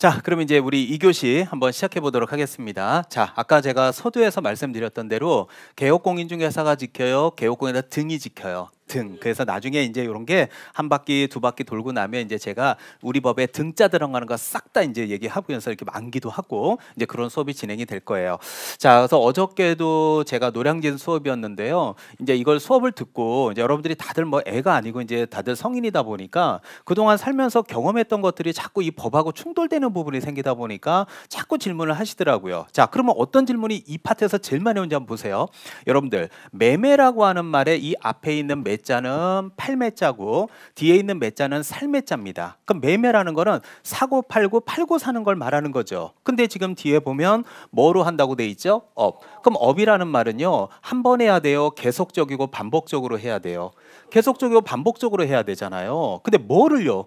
자, 그럼 이제 우리 2교시 한번 시작해 보도록 하겠습니다. 자, 아까 제가 서두에서 말씀드렸던 대로 개업공인중개사가 지켜요, 개업공인에다 등이 지켜요. 등. 그래서 나중에 이제 이런 게 한 바퀴 두 바퀴 돌고 나면 이제 제가 우리 법에 등자 들어가는 거 싹 다 이제 얘기하면서 이렇게 만기도 하고 이제 그런 수업이 진행이 될 거예요. 자, 그래서 어저께도 제가 노량진 수업이었는데요. 이제 이걸 수업을 듣고 이제 여러분들이 다들 뭐 애가 아니고 이제 다들 성인이다 보니까 그동안 살면서 경험했던 것들이 자꾸 이 법하고 충돌되는 부분이 생기다 보니까 자꾸 질문을 하시더라고요. 자, 그러면 어떤 질문이 이 파트에서 제일 많이 오는지 한번 보세요. 여러분들, 매매라고 하는 말에 이 앞에 있는 매자는 팔매자고 뒤에 있는 매자는 살매자입니다. 그럼 매매라는 거는 사고 팔고 팔고 사는 걸 말하는 거죠. 근데 지금 뒤에 보면 뭐로 한다고 돼 있죠? 업. 그럼 업이라는 말은요, 한 번 해야 돼요? 계속적이고 반복적으로 해야 돼요? 계속적이고 반복적으로 해야 되잖아요. 근데 뭐를요?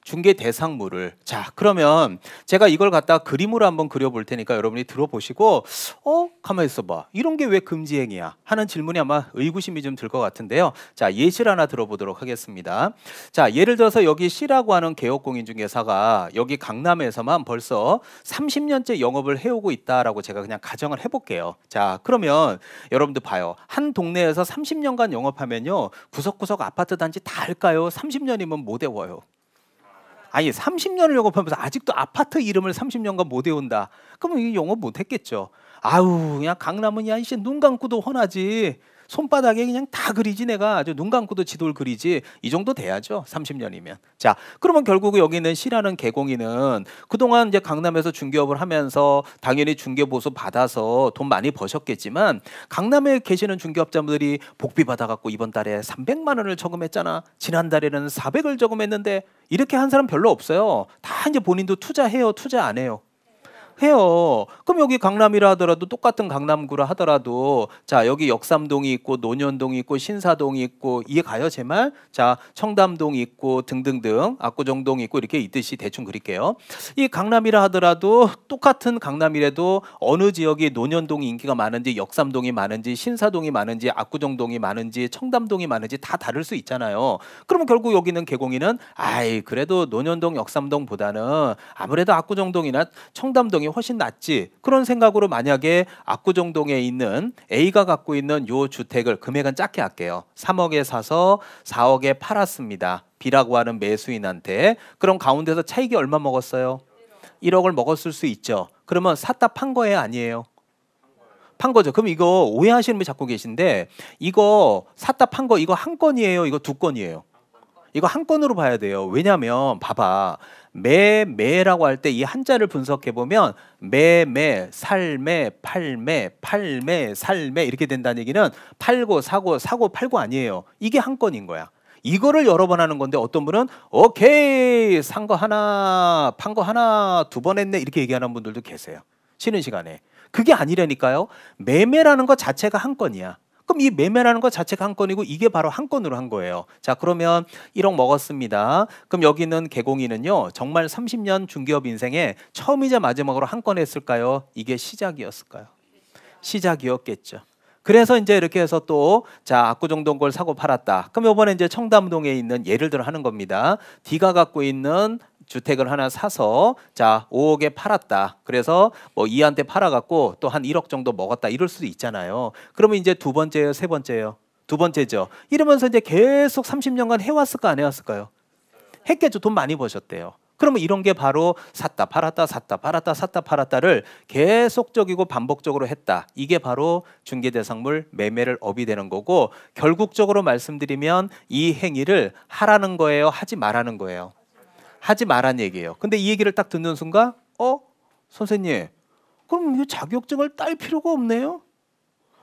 중개 대상물을. 자, 그러면 제가 이걸 갖다 그림으로 한번 그려볼 테니까 여러분이 들어보시고 가만히 있어봐, 이런 게 왜 금지행위야 하는 질문이 아마 의구심이 좀 들 것 같은데요. 자, 예시를 하나 들어보도록 하겠습니다. 자, 예를 들어서 여기 C라고 하는 개업공인중개사가 여기 강남에서만 벌써 30년째 영업을 해오고 있다라고 제가 그냥 가정을 해볼게요. 자, 그러면 여러분들 봐요. 한 동네에서 30년간 영업하면요, 구석구석 아파트 단지 다 할까요? 30년이면 못 외워요. 아니, 30년을 영업하면서 아직도 아파트 이름을 30년간 못 외운다. 그러면 이 영업 못 했겠죠. 아우, 그냥 강남은 야 이제 눈 감고도 훤하지. 손바닥에 그냥 다 그리지, 내가 아주 눈 감고도 지도를 그리지. 이 정도 돼야죠, 30년이면. 자, 그러면 결국 여기 있는 C라는 개공인은 그동안 이제 강남에서 중개업을 하면서 당연히 중개보수 받아서 돈 많이 버셨겠지만, 강남에 계시는 중개업자분들이 복비 받아갖고 이번 달에 300만 원을 저금했잖아, 지난달에는 400을 저금했는데, 이렇게 한 사람 별로 없어요. 다 이제 본인도 투자해요, 투자 안 해요? 해요. 그럼 여기 강남이라 하더라도, 똑같은 강남구라 하더라도, 자, 여기 역삼동이 있고 논현동이 있고 신사동이 있고, 이해 가요 제 말? 자, 청담동이 있고 등등등, 압구정동이 있고, 이렇게 있듯이 대충 그릴게요. 이 강남이라 하더라도 똑같은 강남이라도 어느 지역이 논현동이 인기가 많은지, 역삼동이 많은지, 신사동이 많은지, 압구정동이 많은지, 청담동이 많은지 다 다를 수 있잖아요. 그러면 결국 여기는 개공인은 아이, 그래도 논현동 역삼동보다는 아무래도 압구정동이나 청담동이 훨씬 낫지, 그런 생각으로 만약에 압구정동에 있는 A가 갖고 있는 요 주택을, 금액은 작게 할게요, 3억에 사서 4억에 팔았습니다, B라고 하는 매수인한테. 그럼 가운데서 차익이 얼마 먹었어요? 1억을 먹었을 수 있죠. 그러면 샀다 판 거예요, 아니에요? 판 거죠. 그럼 이거 오해하시는 분이 자꾸 계신데, 이거 샀다 판 거, 이거 한 건이에요, 이거 두 건이에요? 이거 한 건으로 봐야 돼요. 왜냐하면 봐봐, 매매라고 할 때 이 한자를 분석해 보면 매매, 살매, 팔매, 팔매, 살매 이렇게 된다는 얘기는 팔고 사고, 사고 팔고 아니에요. 이게 한 건인 거야. 이거를 여러 번 하는 건데, 어떤 분은 오케이, 산 거 하나, 판 거 하나, 두 번 했네, 이렇게 얘기하는 분들도 계세요, 쉬는 시간에. 그게 아니라니까요. 매매라는 것 자체가 한 건이야. 그럼 이 매매라는 것 자체가 한 건이고, 이게 바로 한 건으로 한 거예요. 자, 그러면 1억 먹었습니다. 그럼 여기 있는 개공인은요, 정말 30년 중개업 인생에 처음이자 마지막으로 한 건 했을까요? 이게 시작이었을까요? 시작이었겠죠. 그래서 이제 이렇게 해서 또, 자, 압구정동 걸 사고 팔았다. 그럼 이번에 이제 청담동에 있는, 예를 들어 하는 겁니다, D가 갖고 있는 주택을 하나 사서, 자, 5억에 팔았다. 그래서 뭐 E한테 팔아갖고 또 한 1억 정도 먹었다, 이럴 수도 있잖아요. 그러면 이제 두 번째예요, 세 번째예요? 두 번째죠. 이러면서 이제 계속 30년간 해왔을까, 안 해왔을까요? 했겠죠. 돈 많이 버셨대요. 그러면 이런 게 바로 샀다 팔았다, 샀다 팔았다, 샀다 팔았다를 계속적이고 반복적으로 했다. 이게 바로 중개대상물 매매를 업이 되는 거고, 결국적으로 말씀드리면 이 행위를 하라는 거예요, 하지 말라는 거예요? 하지 말란 얘기예요. 근데 이 얘기를 딱 듣는 순간, 선생님, 그럼 이 자격증을 딸 필요가 없네요?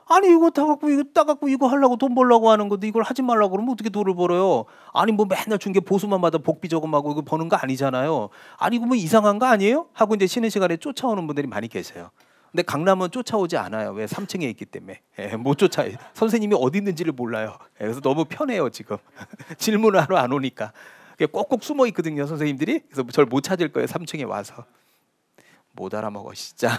아니, 이거 따갖고 이거 하려고 돈 벌려고 하는 건데, 이걸 하지 말라고 그러면 어떻게 돈을 벌어요? 아니, 뭐 맨날 중개 보수만 받아 복비 저금하고 이거 버는 거 아니잖아요. 아니, 이거 뭐 이상한 거 아니에요? 하고 이제 쉬는 시간에 쫓아오는 분들이 많이 계세요. 근데 강남은 쫓아오지 않아요. 왜? 3층에 있기 때문에. 못 쫓아요. 선생님이 어디 있는지를 몰라요. 그래서 너무 편해요 지금. 질문을 하러 안 오니까. 꼭꼭 숨어 있거든요, 선생님들이. 그래서 절 못 찾을 거예요, 3층에 와서. 못 알아먹어 진짜.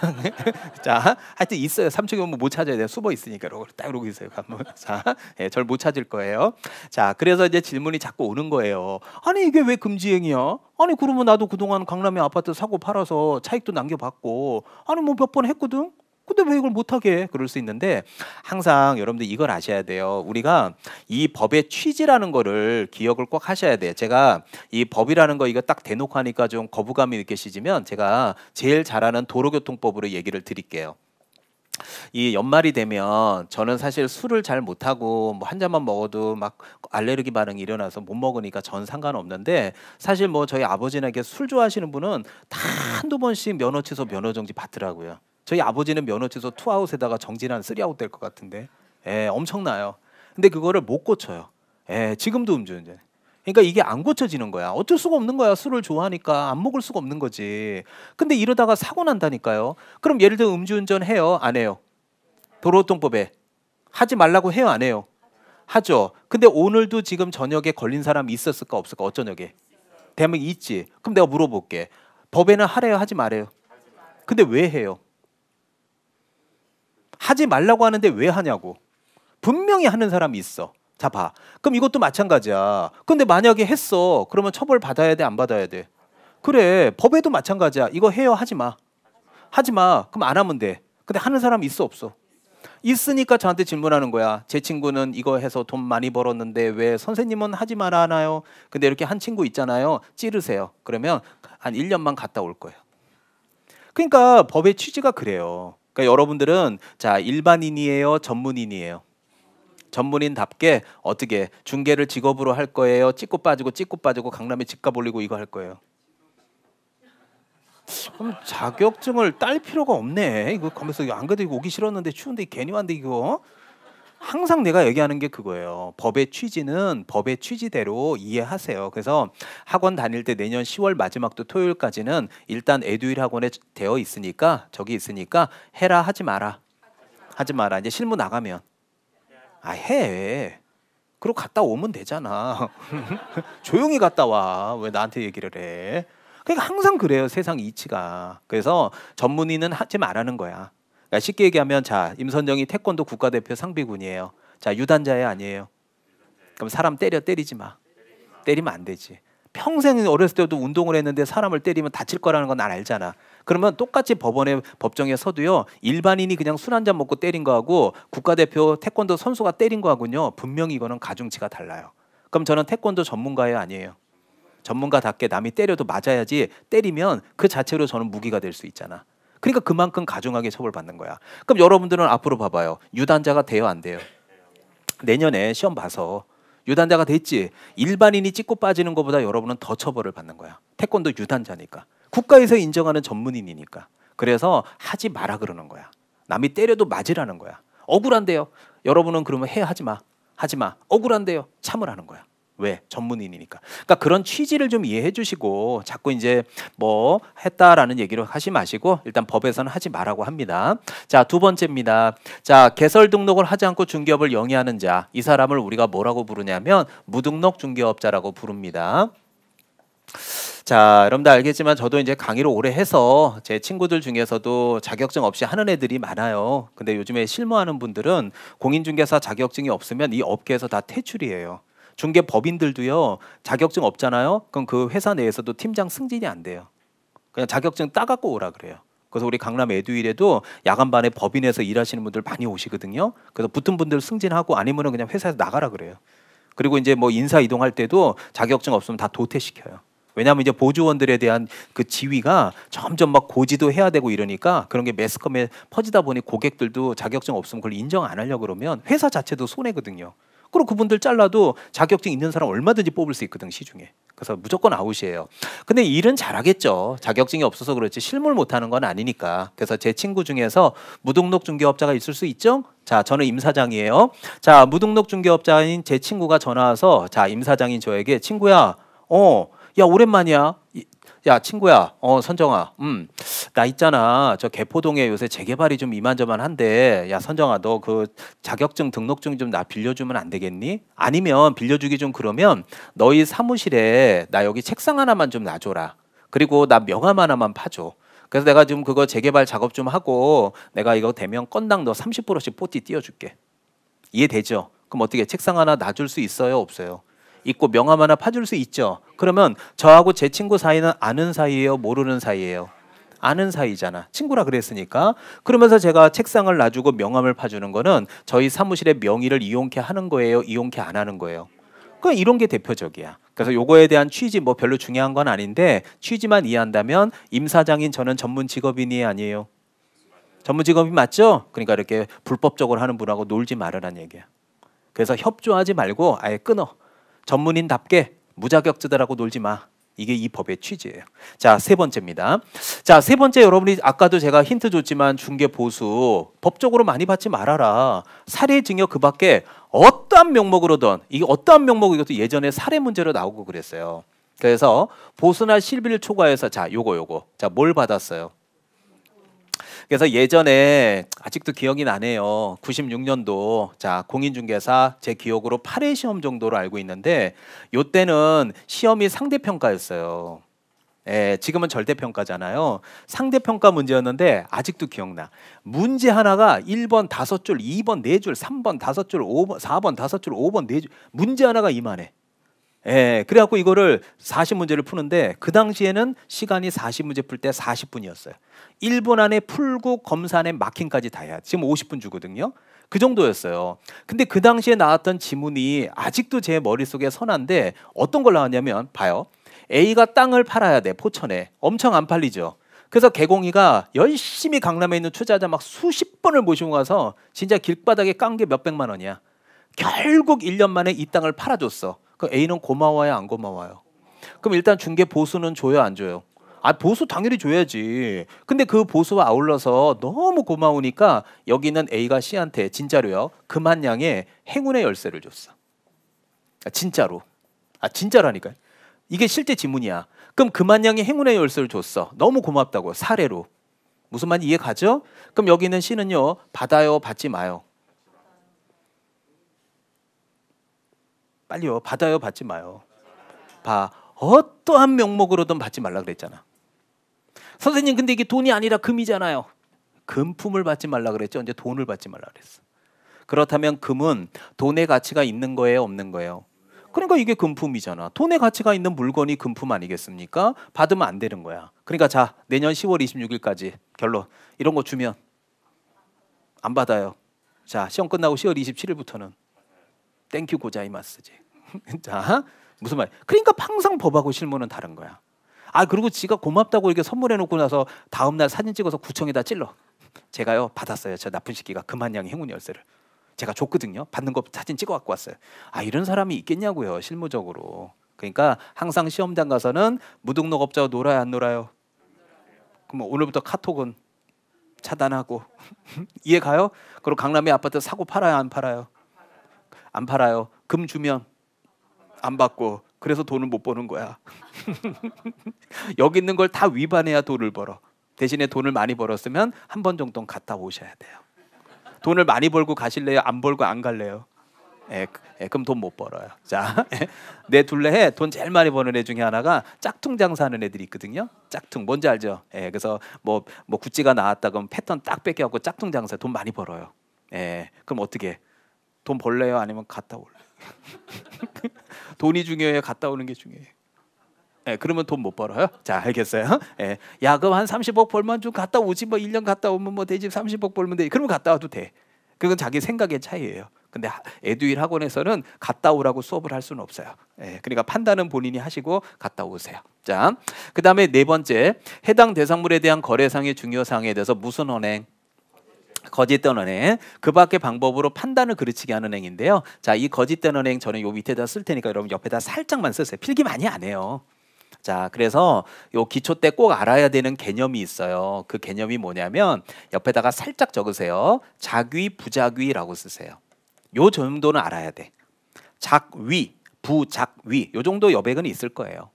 자, 하여튼 있어요. 삼척이 오면 못 찾아야 돼요. 숨어 있으니까 이러고 있어요. 가면. 자, 예, 절 못 찾을 거예요. 자, 그래서 이제 질문이 자꾸 오는 거예요. 아니 이게 왜 금지행위야? 아니 그러면 나도 그동안 강남에 아파트 사고 팔아서 차익도 남겨봤고, 아니 뭐 몇 번 했거든. 근데 왜 이걸 못하게 해? 그럴 수 있는데 항상 여러분들 이걸 아셔야 돼요. 우리가 이 법의 취지라는 거를 기억을 꼭 하셔야 돼요. 제가 이 법이라는 거 이거 딱 대놓고 하니까 좀 거부감이 느껴지지만 제가 제일 잘하는 도로교통법으로 얘기를 드릴게요. 이 연말이 되면 저는 사실 술을 잘 못하고 뭐 한 잔만 먹어도 막 알레르기 반응이 일어나서 못 먹으니까 전 상관없는데, 사실 뭐 저희 아버지나 이렇게 술 좋아하시는 분은 다 한두 번씩 면허 취소 면허 정지 받더라고요. 저희 아버지는 면허 취소 투아웃에다가 정지는 한 쓰리아웃 될 것 같은데, 예, 엄청나요. 근데 그거를 못 고쳐요. 예, 지금도 음주운전. 그러니까 이게 안 고쳐지는 거야. 어쩔 수가 없는 거야. 술을 좋아하니까 안 먹을 수가 없는 거지. 근데 이러다가 사고 난다니까요. 그럼 예를 들어 음주운전 해요? 안 해요? 도로교통법에 하지 말라고 해요? 안 해요? 하죠. 근데 오늘도 지금 저녁에 걸린 사람 있었을까 없을까? 어저녁에? 대한민국 있지. 그럼 내가 물어볼게. 법에는 하래요? 하지 말아요? 근데 왜 해요? 하지 말라고 하는데 왜 하냐고. 분명히 하는 사람이 있어. 자, 봐. 그럼 이것도 마찬가지야. 근데 만약에 했어. 그러면 처벌 받아야 돼? 안 받아야 돼? 그래. 법에도 마찬가지야. 이거 해요? 하지 마. 하지 마. 그럼 안 하면 돼. 근데 하는 사람 있어? 없어? 있으니까 저한테 질문하는 거야. 제 친구는 이거 해서 돈 많이 벌었는데 왜 선생님은 하지 말아 하나요? 근데 이렇게 한 친구 있잖아요. 찌르세요. 그러면 한 1년만 갔다 올 거예요. 그러니까 법의 취지가 그래요. 그러니까 여러분들은 자, 일반인이에요? 전문인이에요? 전문인답게 어떻게 중개를 직업으로 할 거예요? 찍고 빠지고 강남에 집값 올리고 이거 할 거예요? 그럼 자격증을 딸 필요가 없네. 이거 가면서 안 그래도 이거 오기 싫었는데 추운데 괜히 왔는데 이거. 항상 내가 얘기하는 게 그거예요. 법의 취지는 법의 취지대로 이해하세요. 그래서 학원 다닐 때 내년 10월 마지막도 토요일까지는 일단 에듀윌 학원에 되어 있으니까, 저기 있으니까 해라 하지 마라. 하지 마라. 이제 실무 나가면 해. 그리고 갔다 오면 되잖아. 조용히 갔다 와. 왜 나한테 얘기를 해? 그러니까 항상 그래요. 세상 이치가. 그래서 전문의는 하지 말라는 거야. 그러니까 쉽게 얘기하면 자, 임선정이 태권도 국가대표 상비군이에요. 자, 유단자예 아니에요? 그럼 사람 때리지 마. 때리면 안 되지. 평생 어렸을 때도 운동을 했는데 사람을 때리면 다칠 거라는 건 난 알잖아. 그러면 똑같이 법정에 서도요. 일반인이 그냥 술 한 잔 먹고 때린 거하고 국가대표 태권도 선수가 때린 거하고요. 분명히 이거는 가중치가 달라요. 그럼 저는 태권도 전문가예요? 아니에요? 전문가답게 남이 때려도 맞아야지, 때리면 그 자체로 저는 무기가 될 수 있잖아. 그러니까 그만큼 가중하게 처벌받는 거야. 그럼 여러분들은 앞으로 봐봐요. 유단자가 돼요? 안 돼요? 내년에 시험 봐서 유단자가 됐지. 일반인이 찍고 빠지는 것보다 여러분은 더 처벌을 받는 거야. 태권도 유단자니까. 국가에서 인정하는 전문인이니까. 그래서 하지 마라 그러는 거야. 남이 때려도 맞으라는 거야. 억울한데요. 여러분은 그러면 하지 마. 하지 마. 억울한데요. 참으라는 거야. 왜? 전문인이니까. 그러니까 그런 취지를 좀 이해해 주시고 자꾸 이제 뭐 했다라는 얘기를 하지 마시고 일단 법에서는 하지 말라고 합니다. 자, 두 번째입니다. 자, 개설 등록을 하지 않고 중개업을 영위하는 자, 이 사람을 우리가 뭐라고 부르냐면 무등록 중개업자라고 부릅니다. 자, 여러분들 알겠지만 저도 이제 강의를 오래 해서 제 친구들 중에서도 자격증 없이 하는 애들이 많아요. 근데 요즘에 실무하는 분들은 공인중개사 자격증이 없으면 이 업계에서 다 퇴출이에요. 중개 법인들도요. 자격증 없잖아요. 그럼 그 회사 내에서도 팀장 승진이 안 돼요. 그냥 자격증 따갖고 오라 그래요. 그래서 우리 강남 에듀윌에도 야간반에 법인에서 일하시는 분들 많이 오시거든요. 그래서 붙은 분들 승진하고 아니면은 그냥 회사에서 나가라 그래요. 그리고 이제 뭐 인사 이동할 때도 자격증 없으면 다 도태시켜요. 왜냐하면 이제 보조원들에 대한 그 지위가 점점 막 고지도 해야 되고 이러니까 그런 게 매스컴에 퍼지다 보니 고객들도 자격증 없으면 그걸 인정 안 하려고 그러면 회사 자체도 손해거든요. 그리고 그분들 잘라도 자격증 있는 사람 얼마든지 뽑을 수 있거든, 시중에. 그래서 무조건 아웃이에요. 근데 일은 잘하겠죠. 자격증이 없어서 그렇지 실무를 못하는 건 아니니까. 그래서 제 친구 중에서 무등록 중개업자가 있을 수 있죠. 자, 저는 임 사장이에요. 자, 무등록 중개업자인 제 친구가 전화 와서 자, 임 사장인 저에게 친구야, 야 오랜만이야. 야 친구야, 선정아, 나 있잖아. 저 개포동에 요새 재개발이 좀 이만저만한데, 야 선정아, 너 그 자격증 등록증 좀 나 빌려주면 안 되겠니? 아니면 빌려주기 좀 그러면 너희 사무실에 나 여기 책상 하나만 좀 놔줘라. 그리고 나 명함 하나만 파줘. 그래서 내가 지금 그거 재개발 작업 좀 하고 내가 이거 되면 건당 너 30%씩 뽀띠 띄워줄게. 이해되죠? 그럼 어떻게 책상 하나 놔줄 수 있어요? 없어요? 있고 명함 하나 파줄 수 있죠? 그러면 저하고 제 친구 사이는 아는 사이예요? 모르는 사이예요? 아는 사이잖아. 친구라 그랬으니까. 그러면서 제가 책상을 놔주고 명함을 파주는 거는 저희 사무실의 명의를 이용케 하는 거예요? 이용케 안 하는 거예요? 그냥 이런 게 대표적이야. 그래서 요거에 대한 취지 뭐 별로 중요한 건 아닌데 취지만 이해한다면 임사장인 저는 전문 직업인이 아니에요? 전문 직업이 맞죠? 그러니까 이렇게 불법적으로 하는 분하고 놀지 말으란 얘기야. 그래서 협조하지 말고 아예 끊어. 전문인답게 무자격자들하고 놀지 마. 이게 이 법의 취지예요. 자, 세 번째입니다. 자, 세 번째 여러분이 아까도 제가 힌트 줬지만 중개 보수 법적으로 많이 받지 말아라. 살해 증여 그 밖에 어떠한 명목으로든 이게 어떠한 명목 이것도 예전에 살해 문제로 나오고 그랬어요. 그래서 보수나 실비를 초과해서 자, 요거. 자, 뭘 받았어요? 그래서 예전에 아직도 기억이 나네요. 96년도 자 공인중개사 제 기억으로 8회 시험 정도로 알고 있는데 요때는 시험이 상대평가였어요. 예, 지금은 절대평가잖아요. 상대평가 문제였는데 아직도 기억나. 문제 하나가 1번 5줄, 2번 4줄, 3번 5줄, 5번 4번 5줄, 5번 4줄. 문제 하나가 이만해. 예, 그래갖고 이거를 40문제를 푸는데 그 당시에는 시간이 40문제 풀 때 40분이었어요. 1분 안에 풀고 검사 안에 마킹까지 다 해야 돼. 지금 50분 주거든요. 그 정도였어요. 근데 그 당시에 나왔던 지문이 아직도 제 머릿속에 선한데 어떤 걸 나왔냐면 봐요. A가 땅을 팔아야 돼. 포천에. 엄청 안 팔리죠. 그래서 개공이가 열심히 강남에 있는 투자자 막 수십 번을 모시고 가서 진짜 길바닥에 깐 게 몇백만 원이야. 결국 1년 만에 이 땅을 팔아줬어. 그 A는 고마워요, 안 고마워요? 그럼 일단 중개 보수는 줘요, 안 줘요? 아, 보수 당연히 줘야지. 근데 그 보수와 아울러서 너무 고마우니까 여기는 A가 C한테 진짜로요. 그만 양의 행운의 열쇠를 줬어. 아, 진짜로. 아, 진짜라니까요. 이게 실제 지문이야. 그럼 그만 양의 행운의 열쇠를 줬어. 너무 고맙다고 사례로. 무슨 말인지 이해 가죠? 그럼 여기는 C는요. 받아요, 받지 마요? 빨리요. 받아요, 받지 마요? 봐. 어떠한 명목으로든 받지 말라 그랬잖아. 선생님 근데 이게 돈이 아니라 금이잖아요. 금품을 받지 말라 그랬죠. 이제 돈을 받지 말라 그랬어. 그렇다면 금은 돈의 가치가 있는 거예요, 없는 거예요? 그러니까 이게 금품이잖아. 돈의 가치가 있는 물건이 금품 아니겠습니까? 받으면 안 되는 거야. 그러니까 자, 내년 10월 26일까지 결론. 이런 거 주면 안 받아요. 자, 시험 끝나고 10월 27일부터는 땡큐 고자이마스지. 자, 무슨 말? 그러니까 항상 법하고 실무는 다른 거야. 아, 그리고 지가 고맙다고 이렇게 선물해 놓고 나서 다음 날 사진 찍어서 구청에다 찔러. 제가요 받았어요. 저 나쁜 새끼가 그만 양의 행운 열쇠를. 제가 줬거든요. 받는 거 사진 찍어 갖고 왔어요. 아, 이런 사람이 있겠냐고요, 실무적으로. 그러니까 항상 시험장 가서는 무등록업자와 놀아야 안 놀아요? 그럼 오늘부터 카톡은 차단하고 이해 가요? 그리고 강남의 아파트 사고 팔아요, 안 팔아요? 안 팔아요. 금 주면 안 받고 그래서 돈을 못 버는 거야. 여기 있는 걸 다 위반해야 돈을 벌어. 대신에 돈을 많이 벌었으면 한 번 정도는 갔다 오셔야 돼요. 돈을 많이 벌고 가실래요? 안 벌고 안 갈래요? 그럼 돈 못 벌어요. 자, 내 둘레에 돈 제일 많이 버는 애 중에 하나가 짝퉁 장사하는 애들이 있거든요. 짝퉁 뭔지 알죠? 그래서 뭐 구찌가 나왔다 그러면 패턴 딱 뺏겨갖고 짝퉁 장사 돈 많이 벌어요. 그럼 어떻게? 돈 벌래요? 아니면 갔다 올래요? 돈이 중요해요? 갔다 오는 게 중요해요? 그러면 돈 못 벌어요? 자, 알겠어요? 야금 한 30억 벌면 좀 갔다 오지 뭐 1년 갔다 오면 뭐 되지 30억 벌면 돼. 그러면 갔다 와도 돼. 그건 자기 생각의 차이예요. 근데 에듀윌 학원에서는 갔다 오라고 수업을 할 수는 없어요. 그러니까 판단은 본인이 하시고 갔다 오세요. 자, 그다음에 네 번째 해당 대상물에 대한 거래상의 중요사항에 대해서 무슨 언행? 거짓된 언행, 그 밖의 방법으로 판단을 그르치게 하는 행위인데요. 자, 이 거짓된 언행 저는 요 밑에다 쓸 테니까 여러분 옆에다 살짝만 쓰세요. 필기 많이 안 해요. 자, 그래서 요 기초 때 꼭 알아야 되는 개념이 있어요. 그 개념이 뭐냐면 옆에다가 살짝 적으세요. 작위, 부작위라고 쓰세요. 요 정도는 알아야 돼. 작위, 부작위 요 정도 여백은 있을 거예요.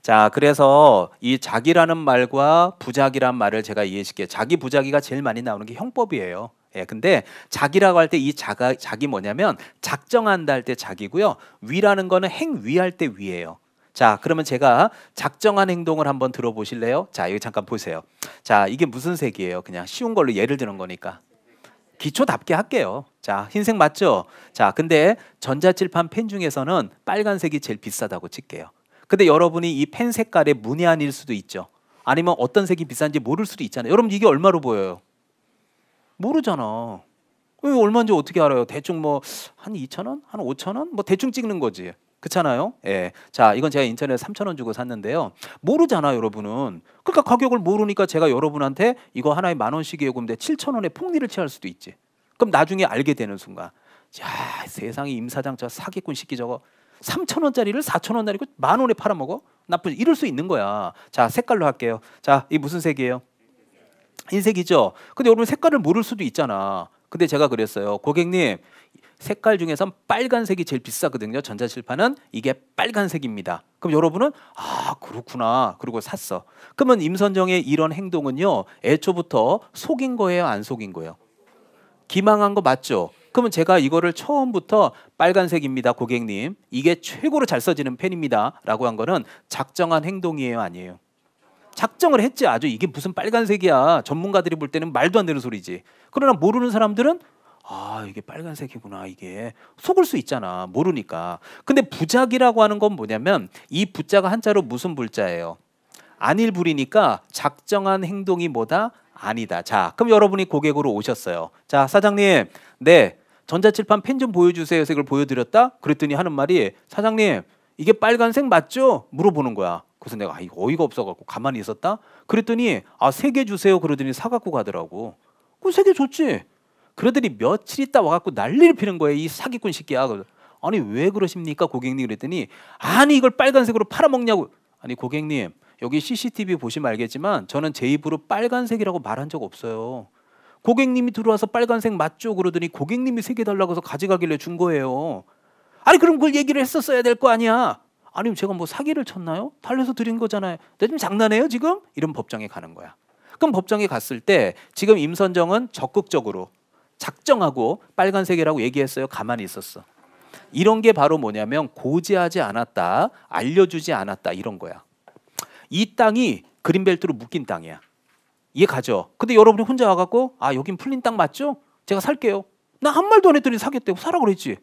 자, 그래서 이 작이라는 말과 부작이란 말을 제가 이해시켜요. 작이, 부작이가 제일 많이 나오는 게 형법이에요. 근데 작이라고 할 때 이 작이 뭐냐면 작정한다 할 때 작이고요. 위라는 거는 행위할 때 위예요. 자, 그러면 제가 작정한 행동을 한번 들어보실래요? 자, 여기 잠깐 보세요. 자, 이게 무슨 색이에요? 그냥 쉬운 걸로 예를 드는 거니까. 기초답게 할게요. 자, 흰색 맞죠? 자, 근데 전자칠판 펜 중에서는 빨간색이 제일 비싸다고 칠게요. 근데 여러분이 이 펜 색깔에 문외한일 수도 있죠. 아니면 어떤 색이 비싼지 모를 수도 있잖아요. 여러분 이게 얼마로 보여요? 모르잖아. 얼마인지 어떻게 알아요? 대충 뭐 한 2,000원? 한 5,000원? 뭐 대충 찍는 거지. 그렇잖아요. 예. 자, 이건 제가 인터넷에 3,000원 주고 샀는데요. 모르잖아, 여러분은. 그러니까 가격을 모르니까 제가 여러분한테 이거 하나에 10,000원씩이 요금인데 7,000원에 폭리를 취할 수도 있지. 그럼 나중에 알게 되는 순간, 야, 세상에 임 사장 저 사기꾼 시키 저거 3,000원짜리를 4,000원짜리고 10,000원에 팔아먹어? 나쁘지. 이럴 수 있는 거야. 자, 색깔로 할게요. 자, 이 무슨 색이에요? 흰색이죠. 근데 여러분 색깔을 모를 수도 있잖아. 근데 제가 그랬어요. 고객님, 색깔 중에선 빨간색이 제일 비싸거든요. 전자칠판은 이게 빨간색입니다. 그럼 여러분은 아, 그렇구나. 그리고 샀어. 그러면 임선정의 이런 행동은요, 애초부터 속인 거예요, 안 속인 거예요? 기망한 거 맞죠? 그러면 제가 이거를 처음부터 빨간색입니다, 고객님. 이게 최고로 잘 써지는 펜입니다. 라고 한 거는 작정한 행동이에요, 아니에요? 작정을 했지. 아주 이게 무슨 빨간색이야. 전문가들이 볼 때는 말도 안 되는 소리지. 그러나 모르는 사람들은 아, 이게 빨간색이구나. 이게 속을 수 있잖아. 모르니까. 근데 부작이라고 하는 건 뭐냐면 이 부자가 한자로 무슨 불자예요? 안일불이니까 작정한 행동이 뭐다? 아니다. 자, 그럼 여러분이 고객으로 오셨어요. 자, 사장님, 네, 전자칠판 펜 좀 보여주세요. 색을 보여드렸다. 그랬더니 하는 말이 사장님, 이게 빨간색 맞죠? 물어보는 거야. 그래서 내가 아, 이거 어이가 없어갖고 가만히 있었다. 그랬더니 아, 3개 주세요. 그러더니 사갖고 가더라고. 그 3개 줬지. 그러더니 며칠 있다 와갖고 난리를 피는 거예요. 이 사기꾼 새끼야. 아니 왜 그러십니까 고객님? 그랬더니 아니 이걸 빨간색으로 팔아먹냐고. 아니 고객님, 여기 CCTV 보시면 알겠지만 저는 제 입으로 빨간색이라고 말한 적 없어요. 고객님이 들어와서 빨간색 맞죠? 그러더니 고객님이 3개 달라고 해서 가져가길래 준 거예요. 아니 그럼 그걸 얘기를 했었어야 될 거 아니야. 아니면 제가 뭐 사기를 쳤나요? 달래서 드린 거잖아요. 내 좀 장난해요 지금? 이런 법정에 가는 거야. 그럼 법정에 갔을 때 지금 임선정은 적극적으로 작정하고 빨간색이라고 얘기했어요. 가만히 있었어. 이런 게 바로 뭐냐면 고지하지 않았다, 알려주지 않았다 이런 거야. 이 땅이 그린벨트로 묶인 땅이야. 이해 가죠? 근데 여러분이 혼자 와갖고 아 여긴 풀린 땅 맞죠? 제가 살게요. 나 한 말도 안 했더니 사겠다고 사라 그랬지.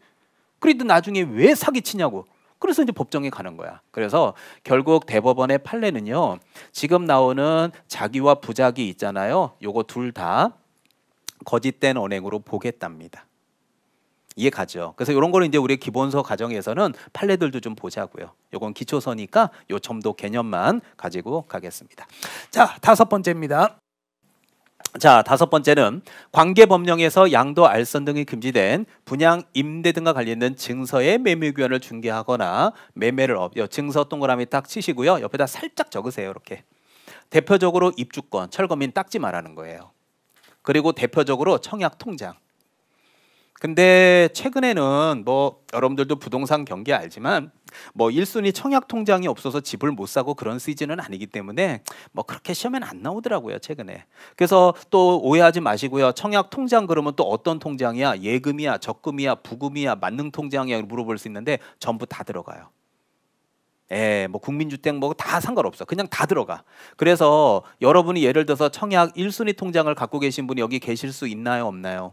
그래도 나중에 왜 사기치냐고. 그래서 이제 법정에 가는 거야. 그래서 결국 대법원의 판례는요. 지금 나오는 자기와 부작이 있잖아요. 요거 둘 다 거짓된 언행으로 보겠답니다. 이해 가죠? 그래서 이런 거는 이제 우리 기본서 과정에서는 판례들도 좀 보자고요. 요건 기초서니까 요 점도 개념만 가지고 가겠습니다. 자, 5번째입니다. 자, 5번째는 관계법령에서 양도 알선 등이 금지된 분양, 임대 등과 관련된 증서의 매매규환을 중개하거나 매매를 증서 동그라미 딱 치시고요. 옆에다 살짝 적으세요. 이렇게. 대표적으로 입주권, 철거민 딱지 말하는 거예요. 그리고 대표적으로 청약 통장. 근데 최근에는 뭐 여러분들도 부동산 경기 알지만 뭐 1순위 청약 통장이 없어서 집을 못 사고 그런 시즌은 아니기 때문에 뭐 그렇게 시험엔 안 나오더라고요 최근에. 그래서 또 오해하지 마시고요. 청약 통장 그러면 또 어떤 통장이야? 예금이야, 적금이야, 부금이야, 만능 통장이야 물어볼 수 있는데 전부 다 들어가요. 예, 뭐 국민주택 뭐 다 상관없어. 그냥 다 들어가. 그래서 여러분이 예를 들어서 청약 1순위 통장을 갖고 계신 분이 여기 계실 수 있나요, 없나요?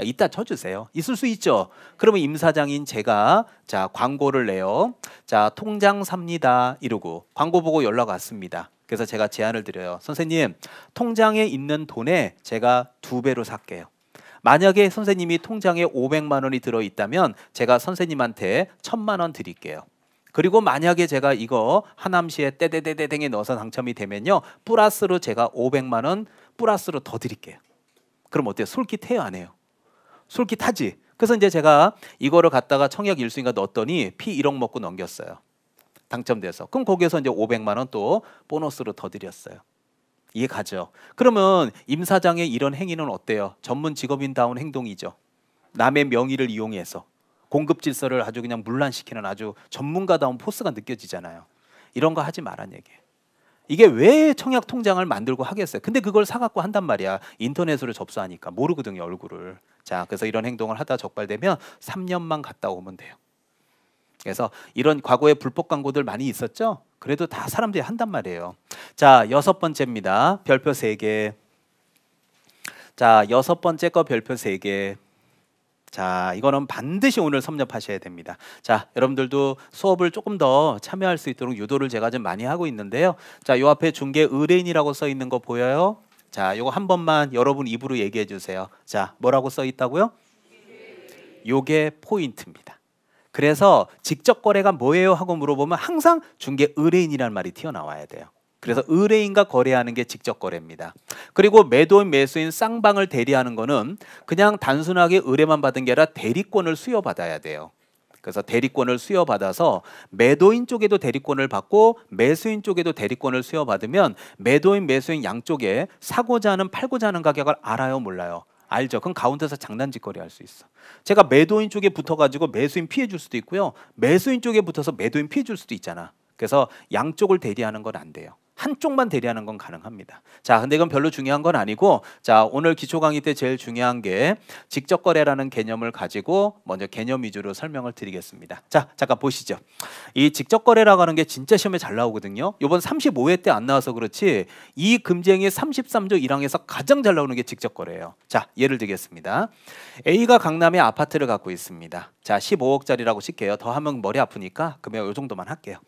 이따 쳐주세요. 있을 수 있죠. 그러면 임사장인 제가 자 광고를 내요. 자 통장 삽니다 이러고 광고 보고 연락 왔습니다. 그래서 제가 제안을 드려요. 선생님 통장에 있는 돈에 제가 2배로 살게요. 만약에 선생님이 통장에 500만 원이 들어있다면 제가 선생님한테 1,000만 원 드릴게요. 그리고 만약에 제가 이거 하남시에 떼떼떼떼땡에 넣어서 당첨이 되면요 플러스로 제가 500만 원 플러스로 더 드릴게요. 그럼 어때요? 솔깃해요 안 해요? 솔깃하지. 그래서 이제 제가 이거를 갖다가 청약 1순위가 넣었더니 피 1억 먹고 넘겼어요. 당첨돼서. 그럼 거기에서 이제 500만 원 또 보너스로 더 드렸어요. 이해 가죠? 그러면 임 사장의 이런 행위는 어때요? 전문 직업인다운 행동이죠. 남의 명의를 이용해서 공급 질서를 아주 그냥 문란시키는 아주 전문가다운 포스가 느껴지잖아요. 이런 거 하지 말란 얘기예요. 이게 왜 청약 통장을 만들고 하겠어요? 근데 그걸 사갖고 한단 말이야. 인터넷으로 접수하니까 모르거든요 얼굴을. 자, 그래서 이런 행동을 하다 적발되면 3년만 갔다 오면 돼요. 그래서 이런 과거에 불법 광고들 많이 있었죠. 그래도 다 사람들이 한단 말이에요. 자, 6번째입니다. 별표 3개. 자, 6번째 거 별표 3개. 자, 이거는 반드시 오늘 섭렵하셔야 됩니다. 자, 여러분들도 수업을 조금 더 참여할 수 있도록 유도를 제가 좀 많이 하고 있는데요. 자, 요 앞에 중개 의뢰인이라고 써 있는 거 보여요? 자, 요거 한 번만 여러분 입으로 얘기해 주세요. 자, 뭐라고 써 있다고요? 요게 포인트입니다. 그래서 직접 거래가 뭐예요 하고 물어보면 항상 중개 의뢰인이라는 말이 튀어나와야 돼요. 그래서 의뢰인과 거래하는 게 직접 거래입니다. 그리고 매도인 매수인 쌍방을 대리하는 거는 그냥 단순하게 의뢰만 받은 게 아니라 대리권을 수여받아야 돼요. 그래서 대리권을 수여받아서 매도인 쪽에도 대리권을 받고 매수인 쪽에도 대리권을 수여받으면 매도인 매수인 양쪽에 사고자 하는 팔고자 하는 가격을 알아요 몰라요? 알죠. 그럼 가운데서 장난짓거리 할 수 있어. 제가 매도인 쪽에 붙어가지고 매수인 피해 줄 수도 있고요. 매수인 쪽에 붙어서 매도인 피해 줄 수도 있잖아. 그래서 양쪽을 대리하는 건 안 돼요. 한쪽만 대리하는 건 가능합니다. 자, 근데 이건 별로 중요한 건 아니고, 자, 오늘 기초 강의 때 제일 중요한 게 직접 거래라는 개념을 가지고 먼저 개념 위주로 설명을 드리겠습니다. 자, 잠깐 보시죠. 이 직접 거래라고 하는 게 진짜 시험에 잘 나오거든요. 이번 35회 때 안 나와서 그렇지 이 금쟁이 33조 1항에서 가장 잘 나오는 게 직접 거래예요. 자, 예를 들겠습니다. A가 강남에 아파트를 갖고 있습니다. 자, 15억짜리라고 칠게요. 더 하면 머리 아프니까 금액 요 정도만 할게요.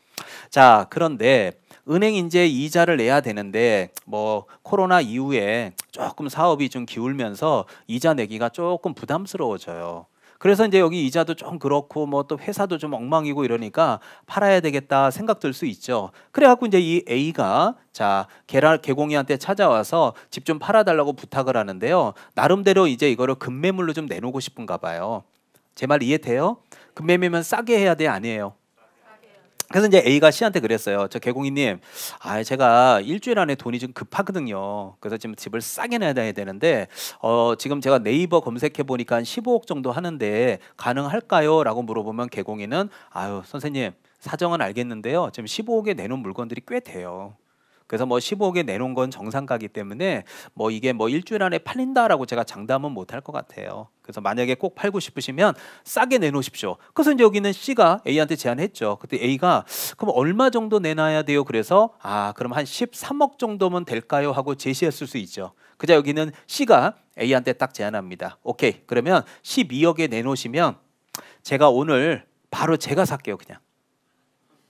자, 그런데 은행 이제 이자를 내야 되는데 뭐 코로나 이후에 조금 사업이 좀 기울면서 이자 내기가 조금 부담스러워져요. 그래서 이제 여기 이자도 좀 그렇고 뭐 또 회사도 좀 엉망이고 이러니까 팔아야 되겠다 생각 들 수 있죠. 그래갖고 이제 이 A가 자 개공이한테 찾아와서 집 좀 팔아달라고 부탁을 하는데요. 나름대로 이제 이거를 급매물로 좀 내놓고 싶은가 봐요. 제 말 이해돼요? 급매매면 싸게 해야 돼 아니에요? 그래서 이제 A가 C한테 그랬어요. 저 개공이님, 제가 일주일 안에 돈이 좀 급하거든요. 그래서 지금 집을 싸게 내야 되는데 지금 제가 네이버 검색해 보니까 한 15억 정도 하는데 가능할까요? 라고 물어보면 개공이는 아유 선생님 사정은 알겠는데요. 지금 15억에 내놓은 물건들이 꽤 돼요. 그래서 뭐 15억에 내놓은 건 정상가기 때문에 뭐 이게 뭐 일주일 안에 팔린다라고 제가 장담은 못 할 것 같아요. 그래서 만약에 꼭 팔고 싶으시면 싸게 내놓으십시오. 그래서 이제 여기는 C가 A한테 제안했죠. 그때 A가 그럼 얼마 정도 내놔야 돼요? 그래서 그럼 한 13억 정도면 될까요? 하고 제시했을 수 있죠. 그자 여기는 C가 A한테 딱 제안합니다. 오케이. 그러면 12억에 내놓으시면 제가 오늘 바로 제가 살게요. 그냥.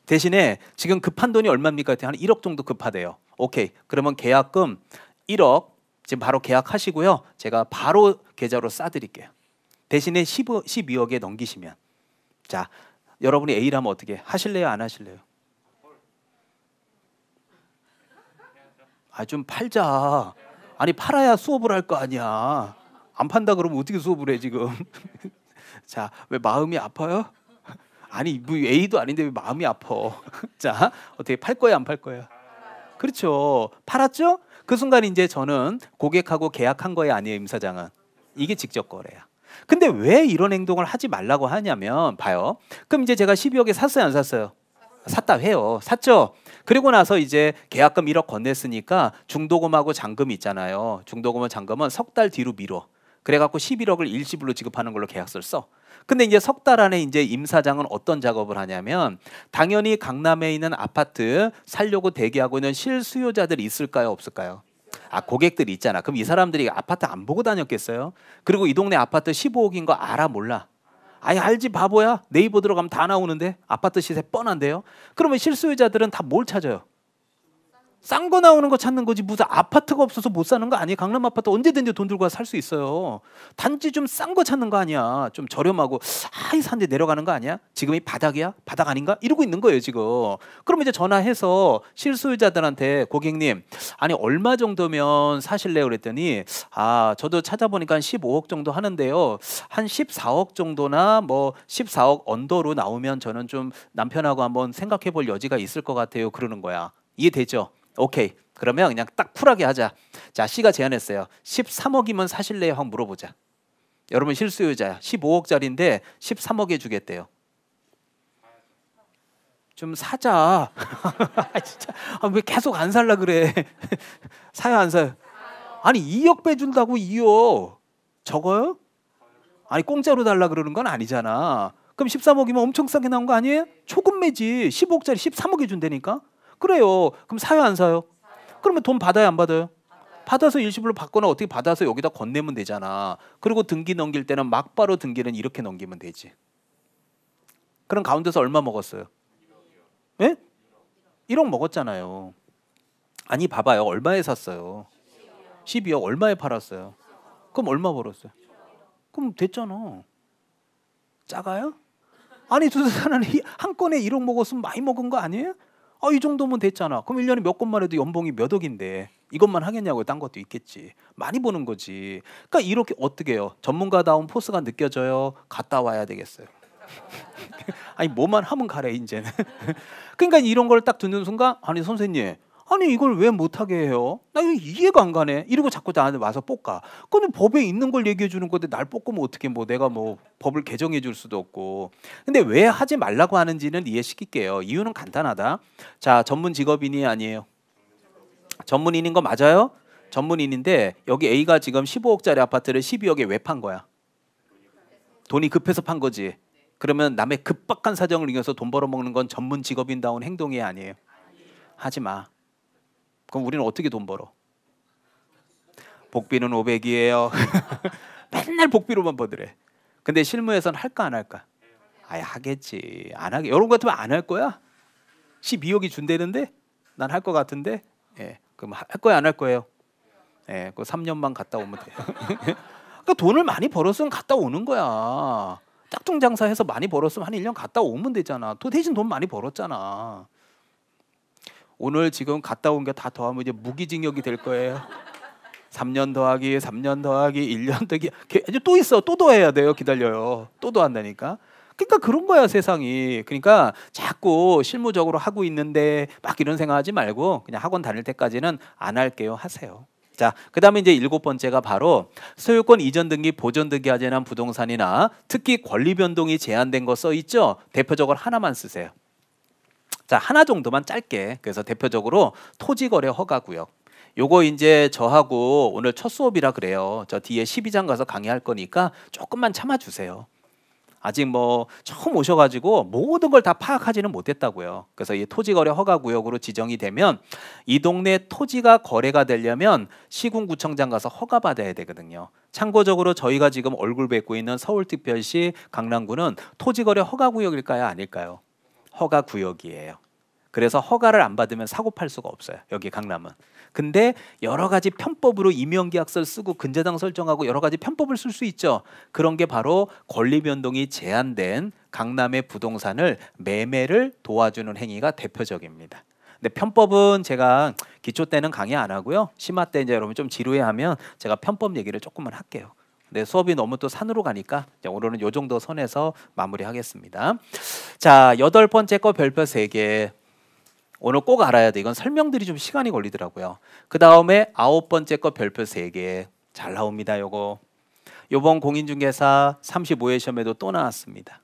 대신에 지금 급한 돈이 얼마입니까? 한 1억 정도 급하대요. 오케이. 그러면 계약금 1억 지금 바로 계약하시고요. 제가 바로 계좌로 싸드릴게요. 대신에 12억에 넘기시면 자 여러분이 A라면 어떻게 하실래요? 안 하실래요? 좀 팔자. 아니 팔아야 수업을 할 거 아니야. 안 판다 그러면 어떻게 수업을 해 지금? 자, 왜 마음이 아파요? 아니 뭐 A도 아닌데 왜 마음이 아파? 자 어떻게 팔 거야 안 팔 거야? 그렇죠. 팔았죠? 그 순간 이제 저는 고객하고 계약한 거예요 아니에요 임 사장은? 이게 직접 거래야. 근데 왜 이런 행동을 하지 말라고 하냐면 봐요. 그럼 이제 제가 12억에 샀어요 안 샀어요? 샀다 해요. 샀죠? 그리고 나서 이제 계약금 1억 건넸으니까 중도금하고 잔금 있잖아요. 중도금과 잔금은 석 달 뒤로 미뤄. 그래갖고 11억을 일시불로 지급하는 걸로 계약서를 써. 근데 이제 석 달 안에 이제 임 사장은 어떤 작업을 하냐면 당연히 강남에 있는 아파트 살려고 대기하고 있는 실수요자들이 있을까요 없을까요? 고객들이 있잖아. 그럼 이 사람들이 아파트 안 보고 다녔겠어요? 그리고 이 동네 아파트 15억인 거 알아 몰라? 알지 바보야. 네이버 들어가면 다 나오는데 아파트 시세 뻔한데요. 그러면 실수요자들은 다 뭘 찾아요? 싼 거 나오는 거 찾는 거지 무슨 아파트가 없어서 못 사는 거 아니에요. 강남 아파트 언제든지 돈 들고 살 수 있어요. 단지 좀 싼 거 찾는 거 아니야. 좀 저렴하고 이 산데 내려가는 거 아니야? 지금이 바닥이야? 바닥 아닌가? 이러고 있는 거예요 지금. 그러면 이제 전화해서 실수요자들한테 고객님 아니 얼마 정도면 사실래요? 그랬더니 저도 찾아보니까 한 15억 정도 하는데요. 한 14억 정도나 뭐 14억 언더로 나오면 저는 좀 남편하고 한번 생각해 볼 여지가 있을 것 같아요. 그러는 거야. 이해되죠? 오케이. 그러면 그냥 딱 쿨하게 하자. 자, C가 제안했어요. 13억이면 사실래요? 하고 물어보자. 여러분 실수요자야. 15억짜리인데 13억에 주겠대요. 좀 사자. 진짜 왜 계속 안 살라 그래? 사요 안 사요? 아니 2억 빼준다고 2억. 적어요? 아니 공짜로 달라 그러는 건 아니잖아. 그럼 13억이면 엄청 싸게 나온 거 아니에요? 초급 매지. 15억짜리 13억에 준다니까. 그래요. 그럼 사요 안 사요? 그러면 돈 받아요 안 받아요? 받아서 일시불로 받거나 어떻게 받아서 여기다 건네면 되잖아. 그리고 등기 넘길 때는 막바로 등기는 이렇게 넘기면 되지. 그럼 가운데서 얼마 먹었어요? 예? 1억 먹었잖아요. 아니 봐봐요. 얼마에 샀어요? 12억. 얼마에 팔았어요? 그럼 얼마 벌었어요? 그럼 됐잖아. 작아요? 아니 두 사람은 한 건에 1억 먹었으면 많이 먹은 거 아니에요? 이 정도면 됐잖아. 그럼 1년에 몇 건만 해도 연봉이 몇 억인데 이것만 하겠냐고요. 딴 것도 있겠지. 많이 버는 거지. 그러니까 이렇게 어떻게 해요? 전문가다운 포스가 느껴져요? 갔다 와야 되겠어요. 아니 뭐만 하면 가래 이제는. 그러니까 이런 걸 딱 듣는 순간 아니 선생님 아니 이걸 왜 못하게 해요? 나 이거 이해가 안 가네. 이러고 자꾸 나한테 와서 볶아. 그건 법에 있는 걸 얘기해 주는 건데 날 볶으면 어떻게 뭐 내가 뭐 법을 개정해 줄 수도 없고. 근데 왜 하지 말라고 하는지는 이해시킬게요. 이유는 간단하다. 자, 전문 직업인이 아니에요. 전문인인 거 맞아요? 전문인인데 여기 A가 지금 15억짜리 아파트를 12억에 왜 판 거야? 돈이 급해서 판 거지. 그러면 남의 급박한 사정을 이겨서 돈 벌어먹는 건 전문 직업인다운 행동이 아니에요. 하지 마. 그럼 우리는 어떻게 돈 벌어? 복비는 500이에요. 맨날 복비로만 버더래. 근데 실무에서는 할까 안 할까? 아예 하겠지. 안 하게. 이런 거 같으면 안 할 거야? 12억이 준대는데 난 할 거 같은데. 예. 그럼 할 거야 안 할 거예요? 예. 그 3년만 갔다 오면 돼. 그러니까 돈을 많이 벌었으면 갔다 오는 거야. 짝퉁 장사해서 많이 벌었으면 한 1년 갔다 오면 되잖아. 또 대신 돈 많이 벌었잖아. 오늘 지금 갔다 온 게 다 더하면 이제 무기징역이 될 거예요. 3년 더하기 3년 더하기 1년 더하기 이제 또 있어. 또 더해야 돼요. 기다려요. 또 더한다니까. 그러니까 그런 거야 세상이. 그러니까 자꾸 실무적으로 하고 있는데 막 이런 생각하지 말고 그냥 학원 다닐 때까지는 안 할게요. 하세요. 자, 그다음에 이제 7번째가 바로 소유권 이전 등기 보존 등기하지 않은 부동산이나 특히 권리 변동이 제한된 거 써 있죠. 대표적으로 하나만 쓰세요. 자, 하나 정도만 짧게. 그래서 대표적으로 토지거래 허가구역. 요거 이제 저하고 오늘 첫 수업이라 그래요. 저 뒤에 12장 가서 강의할 거니까 조금만 참아주세요. 아직 뭐 처음 오셔가지고 모든 걸 다 파악하지는 못했다고요. 그래서 이 토지거래 허가구역으로 지정이 되면 이 동네 토지가 거래가 되려면 시군구청장 가서 허가받아야 되거든요. 참고적으로 저희가 지금 얼굴 뵙고 있는 서울특별시 강남구는 토지거래 허가구역일까요? 아닐까요? 허가구역이에요. 그래서 허가를 안 받으면 사고 팔 수가 없어요. 여기 강남은. 근데 여러 가지 편법으로 임명계약서를 쓰고 근저당 설정하고 여러 가지 편법을 쓸 수 있죠. 그런 게 바로 권리 변동이 제한된 강남의 부동산을 매매를 도와주는 행위가 대표적입니다. 근데 편법은 제가 기초 때는 강의 안 하고요. 심화 때 이제 여러분 좀 지루해하면 제가 편법 얘기를 조금만 할게요. 네, 수업이 너무 또 산으로 가니까 오늘은 요 정도 선에서 마무리하겠습니다. 자, 8번째 거 별표 3개. 오늘 꼭 알아야 돼. 이건 설명들이 좀 시간이 걸리더라고요. 그 다음에 9번째 거 별표 3개. 잘 나옵니다. 요거. 요번 공인중개사 35회 시험에도 또 나왔습니다.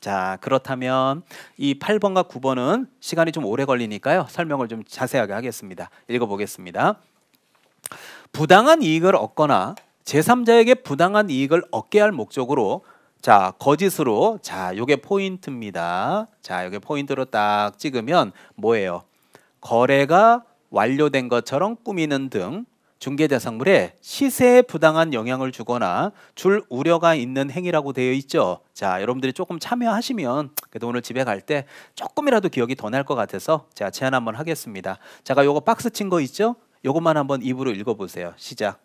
자, 그렇다면 이 8번과 9번은 시간이 좀 오래 걸리니까요. 설명을 좀 자세하게 하겠습니다. 읽어보겠습니다. 부당한 이익을 얻거나 제3자에게 부당한 이익을 얻게 할 목적으로 자, 거짓으로 자, 요게 포인트입니다. 자, 요게 포인트로 딱 찍으면 뭐예요? 거래가 완료된 것처럼 꾸미는 등 중개대상물에 시세에 부당한 영향을 주거나 줄 우려가 있는 행위라고 되어 있죠. 자, 여러분들이 조금 참여하시면 그래도 오늘 집에 갈 때 조금이라도 기억이 더 날 것 같아서 제가 제안 한번 하겠습니다. 제가 요거 박스 친 거 있죠? 요것만 한번 입으로 읽어보세요. 시작.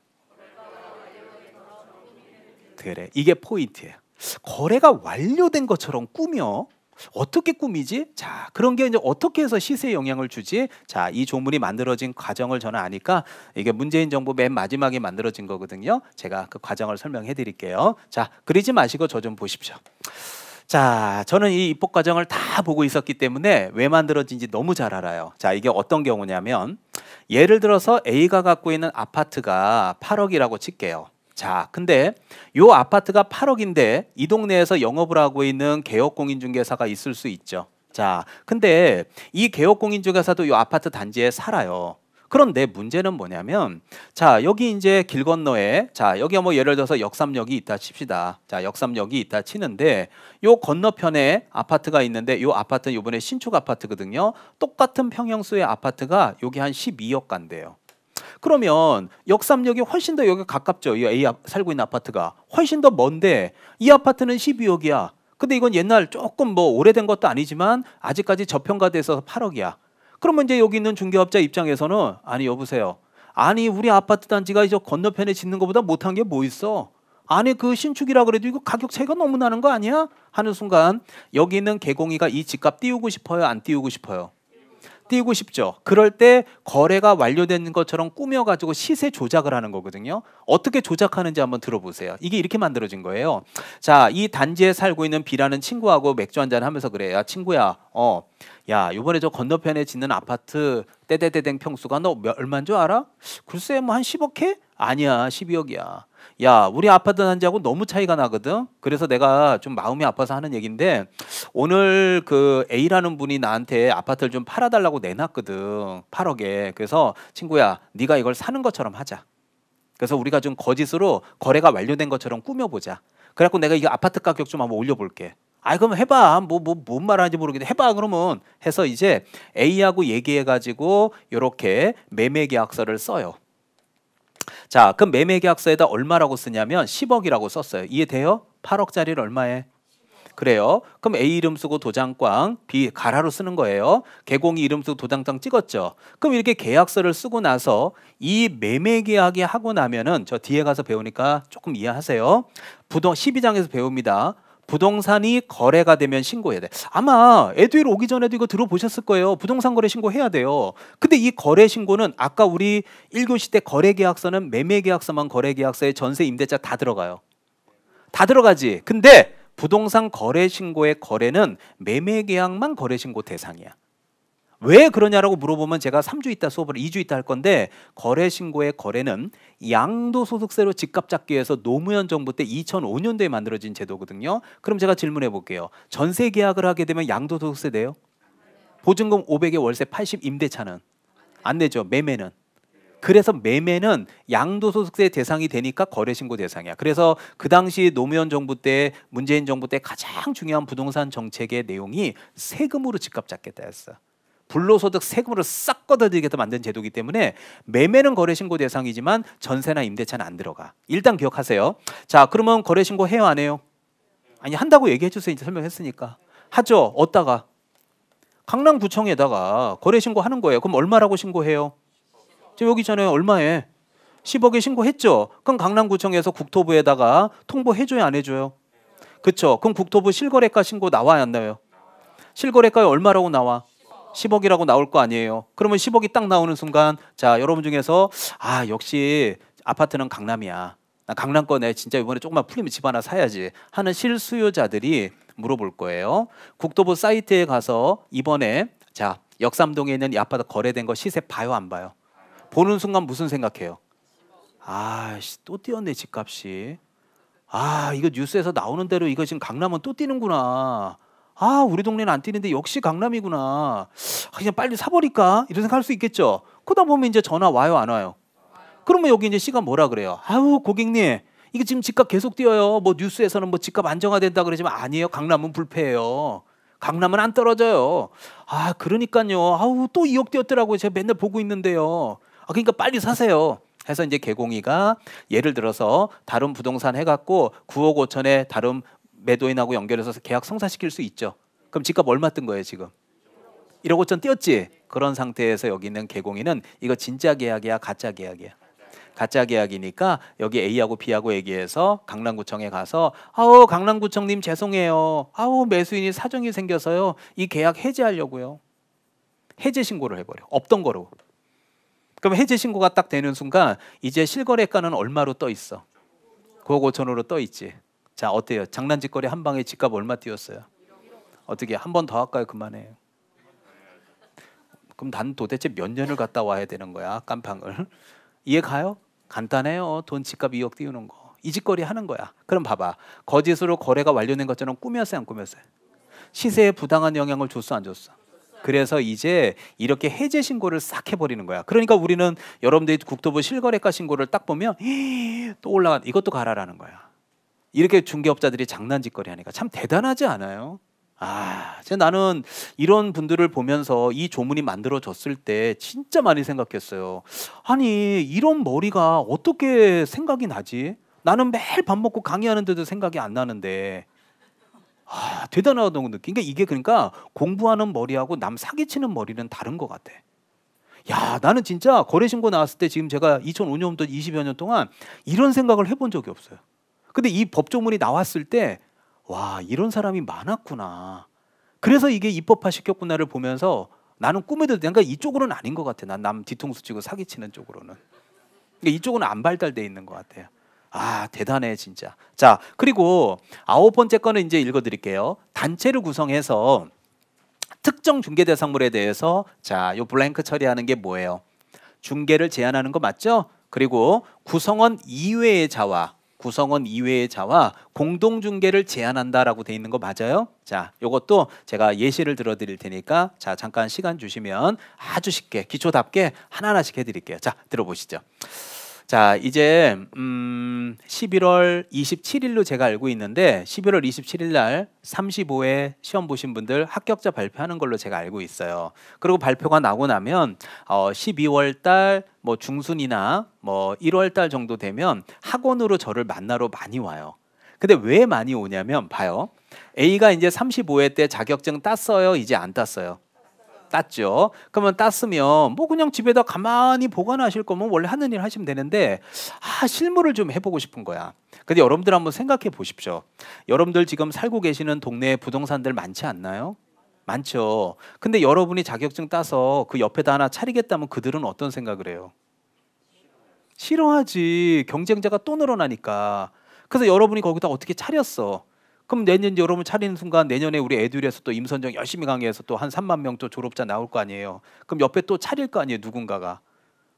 그래, 이게 포인트예요. 거래가 완료된 것처럼 꾸며. 어떻게 꾸미지? 자, 그런 게 이제 어떻게 해서 시세에 영향을 주지? 자, 이 조문이 만들어진 과정을 저는 아니까 이게 문재인 정부 맨 마지막에 만들어진 거거든요. 제가 그 과정을 설명해 드릴게요. 자, 그리지 마시고 저 좀 보십시오. 자, 저는 이 입법 과정을 다 보고 있었기 때문에 왜 만들어진지 너무 잘 알아요. 자, 이게 어떤 경우냐면 예를 들어서 A가 갖고 있는 아파트가 8억이라고 칠게요. 자, 근데 요 아파트가 8억인데 이 동네에서 영업을 하고 있는 개업공인중개사가 있을 수 있죠. 자, 근데 이 개업공인중개사도 요 아파트 단지에 살아요. 그런데 문제는 뭐냐면 자 여기 이제 길 건너에 자 여기 뭐 예를 들어서 역삼역이 있다 칩시다. 자 역삼역이 있다 치는데 요 건너편에 아파트가 있는데 요 아파트는 이번에 신축 아파트거든요. 똑같은 평형수의 아파트가 여기 한 12억 간대요. 그러면 역삼역이 훨씬 더 여기 가깝죠. 이 A 살고 있는 아파트가 훨씬 더 먼데 이 아파트는 12억이야. 근데 이건 옛날 조금 뭐 오래된 것도 아니지만 아직까지 저평가돼 있어서 8억이야. 그러면 이제 여기 있는 중개업자 입장에서는 아니 여보세요. 아니 우리 아파트 단지가 이제 건너편에 짓는 것보다 못한 게 뭐 있어? 아니 그 신축이라 그래도 이거 가격 차이가 너무 나는 거 아니야? 하는 순간 여기 있는 개공이가 이 집값 띄우고 싶어요? 안 띄우고 싶어요? 띄우고 싶죠. 그럴 때 거래가 완료된 것처럼 꾸며가지고 시세 조작을 하는 거거든요. 어떻게 조작하는지 한번 들어보세요. 이게 이렇게 만들어진 거예요. 자, 이 단지에 살고 있는 B라는 친구하고 맥주 한잔 하면서 그래. 야, 친구야. 야, 이번에 저 건너편에 짓는 아파트 떼떼떼댕 평수가 너 얼마인 줄 알아? 글쎄 뭐 한 10억 해? 아니야, 12억이야. 야, 우리 아파트 단지하고 너무 차이가 나거든. 그래서 내가 좀 마음이 아파서 하는 얘기인데 오늘 그 A라는 분이 나한테 아파트를 좀 팔아달라고 내놨거든. 8억에. 그래서 친구야, 네가 이걸 사는 것처럼 하자. 그래서 우리가 좀 거짓으로 거래가 완료된 것처럼 꾸며보자. 그래갖고 내가 이거 아파트 가격 좀 한번 올려볼게. 아이 그럼 해봐. 뭔 말하는지 모르겠는데 해봐. 그러면 해서 이제 A하고 얘기해가지고 이렇게 매매계약서를 써요. 자, 그럼 매매계약서에다 얼마라고 쓰냐면 10억이라고 썼어요. 이해돼요? 8억짜리를 얼마에? 그래요. 그럼 A 이름 쓰고 도장꽝, B 가라로 쓰는 거예요. 개공이 이름 쓰고 도장장 찍었죠. 그럼 이렇게 계약서를 쓰고 나서 이 매매계약이 하고 나면은 저 뒤에 가서 배우니까 조금 이해하세요. 12장에서 배웁니다. 부동산이 거래가 되면 신고해야 돼. 아마 에듀윌 오기 전에도 이거 들어보셨을 거예요. 부동산 거래 신고해야 돼요. 근데 이 거래 신고는 아까 우리 1교시 때 거래계약서는 매매계약서만 거래계약서에 전세 임대차 다 들어가요. 다 들어가지. 근데 부동산 거래 신고의 거래는 매매계약만 거래 신고 대상이야. 왜 그러냐라고 물어보면 제가 3주 있다 수업을 2주 있다 할 건데 거래 신고의 거래는 양도소득세로 집값 잡기 위해서 노무현 정부 때 2005년도에 만들어진 제도거든요. 그럼 제가 질문해 볼게요. 전세 계약을 하게 되면 양도소득세 내요? 보증금 500에 월세 80 임대차는 안 내죠. 매매는. 그래서 매매는 양도소득세 대상이 되니까 거래신고 대상이야. 그래서 그 당시 노무현 정부 때 문재인 정부 때 가장 중요한 부동산 정책의 내용이 세금으로 집값 잡겠다였어. 불로소득 세금으로 싹 걷어들이겠다 만든 제도이기 때문에 매매는 거래신고 대상이지만 전세나 임대차는 안 들어가. 일단 기억하세요. 자, 그러면 거래신고 해요 안 해요? 아니 한다고 얘기해 주세요. 이제 설명했으니까. 하죠. 어디다가? 강남구청에다가 거래신고 하는 거예요. 그럼 얼마라고 신고해요? 지금 여기 전에 얼마에? 10억에 신고했죠. 그럼 강남구청에서 국토부에다가 통보해줘야 안 해줘요? 그렇죠. 그럼 국토부 실거래가 신고 나와야 안 나와요? 실거래가에 얼마라고 나와? 10억이라고 나올 거 아니에요. 그러면 10억이 딱 나오는 순간 자 여러분 중에서 아 역시 아파트는 강남이야. 나 강남권에 진짜 이번에 조금만 풀리면 집 하나 사야지 하는 실수요자들이 물어볼 거예요. 국토부 사이트에 가서 이번에 자 역삼동에 있는 이 아파트 거래된 거 시세 봐요 안 봐요? 보는 순간 무슨 생각해요? 아씨 또 뛰었네 집값이. 아 이거 뉴스에서 나오는 대로 이거 지금 강남은 또 뛰는구나. 아 우리 동네는 안 뛰는데 역시 강남이구나. 아, 그냥 빨리 사버릴까? 이런 생각할 수 있겠죠. 그러다 보면 이제 전화 와요 안 와요? 그러면 여기 이제 시간 뭐라 그래요? 아우 고객님 이게 지금 집값 계속 뛰어요. 뭐 뉴스에서는 뭐 집값 안정화된다 그러지만 아니에요. 강남은 불패예요. 강남은 안 떨어져요. 아 그러니까요. 아우 또 2억 뛰었더라고요. 제가 맨날 보고 있는데요. 아 그러니까 빨리 사세요. 해서 이제 개공이가 예를 들어서 다른 부동산 해갖고 9억 5천에 다른 매도인하고 연결해서 계약 성사시킬 수 있죠. 그럼 집값 얼마 뜬 거예요 지금? 1억 5천 뛰었지? 그런 상태에서 여기 있는 개공이는 이거 진짜 계약이야 가짜 계약이야? 가짜 계약이니까 여기 A하고 B하고 얘기해서 강남구청에 가서 아우 강남구청님 죄송해요. 아우 매수인이 사정이 생겨서요. 이 계약 해지하려고요. 해지 신고를 해버려. 없던 거로. 그럼 해지 신고가 딱 되는 순간 이제 실거래가는 얼마로 떠 있어? 9억 5천으로 떠 있지. 자 어때요? 장난짓거리 한 방에 집값 얼마 뛰었어요? 어떻게 한 번 더 할까요? 그만해요. 그럼 난 도대체 몇 년을 갔다 와야 되는 거야? 깜팡을. 이해 가요? 간단해요. 돈 집값 2억 띄우는 거. 이 짓거리 하는 거야. 그럼 봐봐. 거짓으로 거래가 완료된 것처럼 꾸몄어요? 안 꾸몄어요? 시세에 부당한 영향을 줬어? 안 줬어? 그래서 이제 이렇게 해제 신고를 싹 해버리는 거야. 그러니까 우리는 여러분들이 국토부 실거래가 신고를 딱 보면 또 올라가 이것도 가라라는 거야. 이렇게 중개업자들이 장난짓거리 하니까 참 대단하지 않아요? 나는 이런 분들을 보면서 이 조문이 만들어졌을 때 진짜 많이 생각했어요. 아니 이런 머리가 어떻게 생각이 나지? 나는 매일 밥 먹고 강의하는데도 생각이 안 나는데 대단하다고 느낀 게 이게 그러니까 공부하는 머리하고 남 사기치는 머리는 다른 것 같아. 야, 나는 진짜 거래신고 나왔을 때 지금 제가 2005년부터 20여 년 동안 이런 생각을 해본 적이 없어요. 근데 이 법조문이 나왔을 때 와, 이런 사람이 많았구나. 그래서 이게 입법화 시켰구나를 보면서 나는 꿈에도 그러니까 이쪽으로는 아닌 것 같아. 난 남 뒤통수 치고 사기치는 쪽으로는. 그러니까 이쪽은 안 발달돼 있는 것 같아요. 대단해 진짜. 자, 그리고 9번째 거는 이제 읽어드릴게요. 단체를 구성해서 특정 중개 대상물에 대해서 요 블랭크 처리하는 게 뭐예요? 중개를 제한하는 거 맞죠? 그리고 구성원 이외의 자와 공동 중개를 제한한다라고 돼 있는 거 맞아요? 자, 요것도 제가 예시를 들어 드릴 테니까 자, 잠깐 시간 주시면 아주 쉽게 기초답게 하나하나씩 해 드릴게요. 자, 들어보시죠. 자, 이제 11월 27일로 제가 알고 있는데 11월 27일 날 35회 시험 보신 분들 합격자 발표하는 걸로 제가 알고 있어요. 그리고 발표가 나고 나면 12월 달 뭐 중순이나 뭐 1월 달 정도 되면 학원으로 저를 만나러 많이 와요. 근데 왜 많이 오냐면 봐요. A가 이제 35회 때 자격증 땄어요? 이제 안 땄어요? 땄죠. 그러면 땄으면 뭐 그냥 집에다 가만히 보관하실 거면 원래 하는 일 하시면 되는데 실무를 좀 해보고 싶은 거야. 근데 여러분들 한번 생각해 보십시오. 여러분들 지금 살고 계시는 동네에 부동산들 많지 않나요? 많죠. 근데 여러분이 자격증 따서 그 옆에다 하나 차리겠다면 그들은 어떤 생각을 해요? 싫어하지. 경쟁자가 또 늘어나니까. 그래서 여러분이 거기다 어떻게 차렸어? 그럼 내년 여러분 차리는 순간 내년에 우리 에듀에서 또 임선정 열심히 강의해서 또 한 3만 명 또 졸업자 나올 거 아니에요. 그럼 옆에 또 차릴 거 아니에요, 누군가가.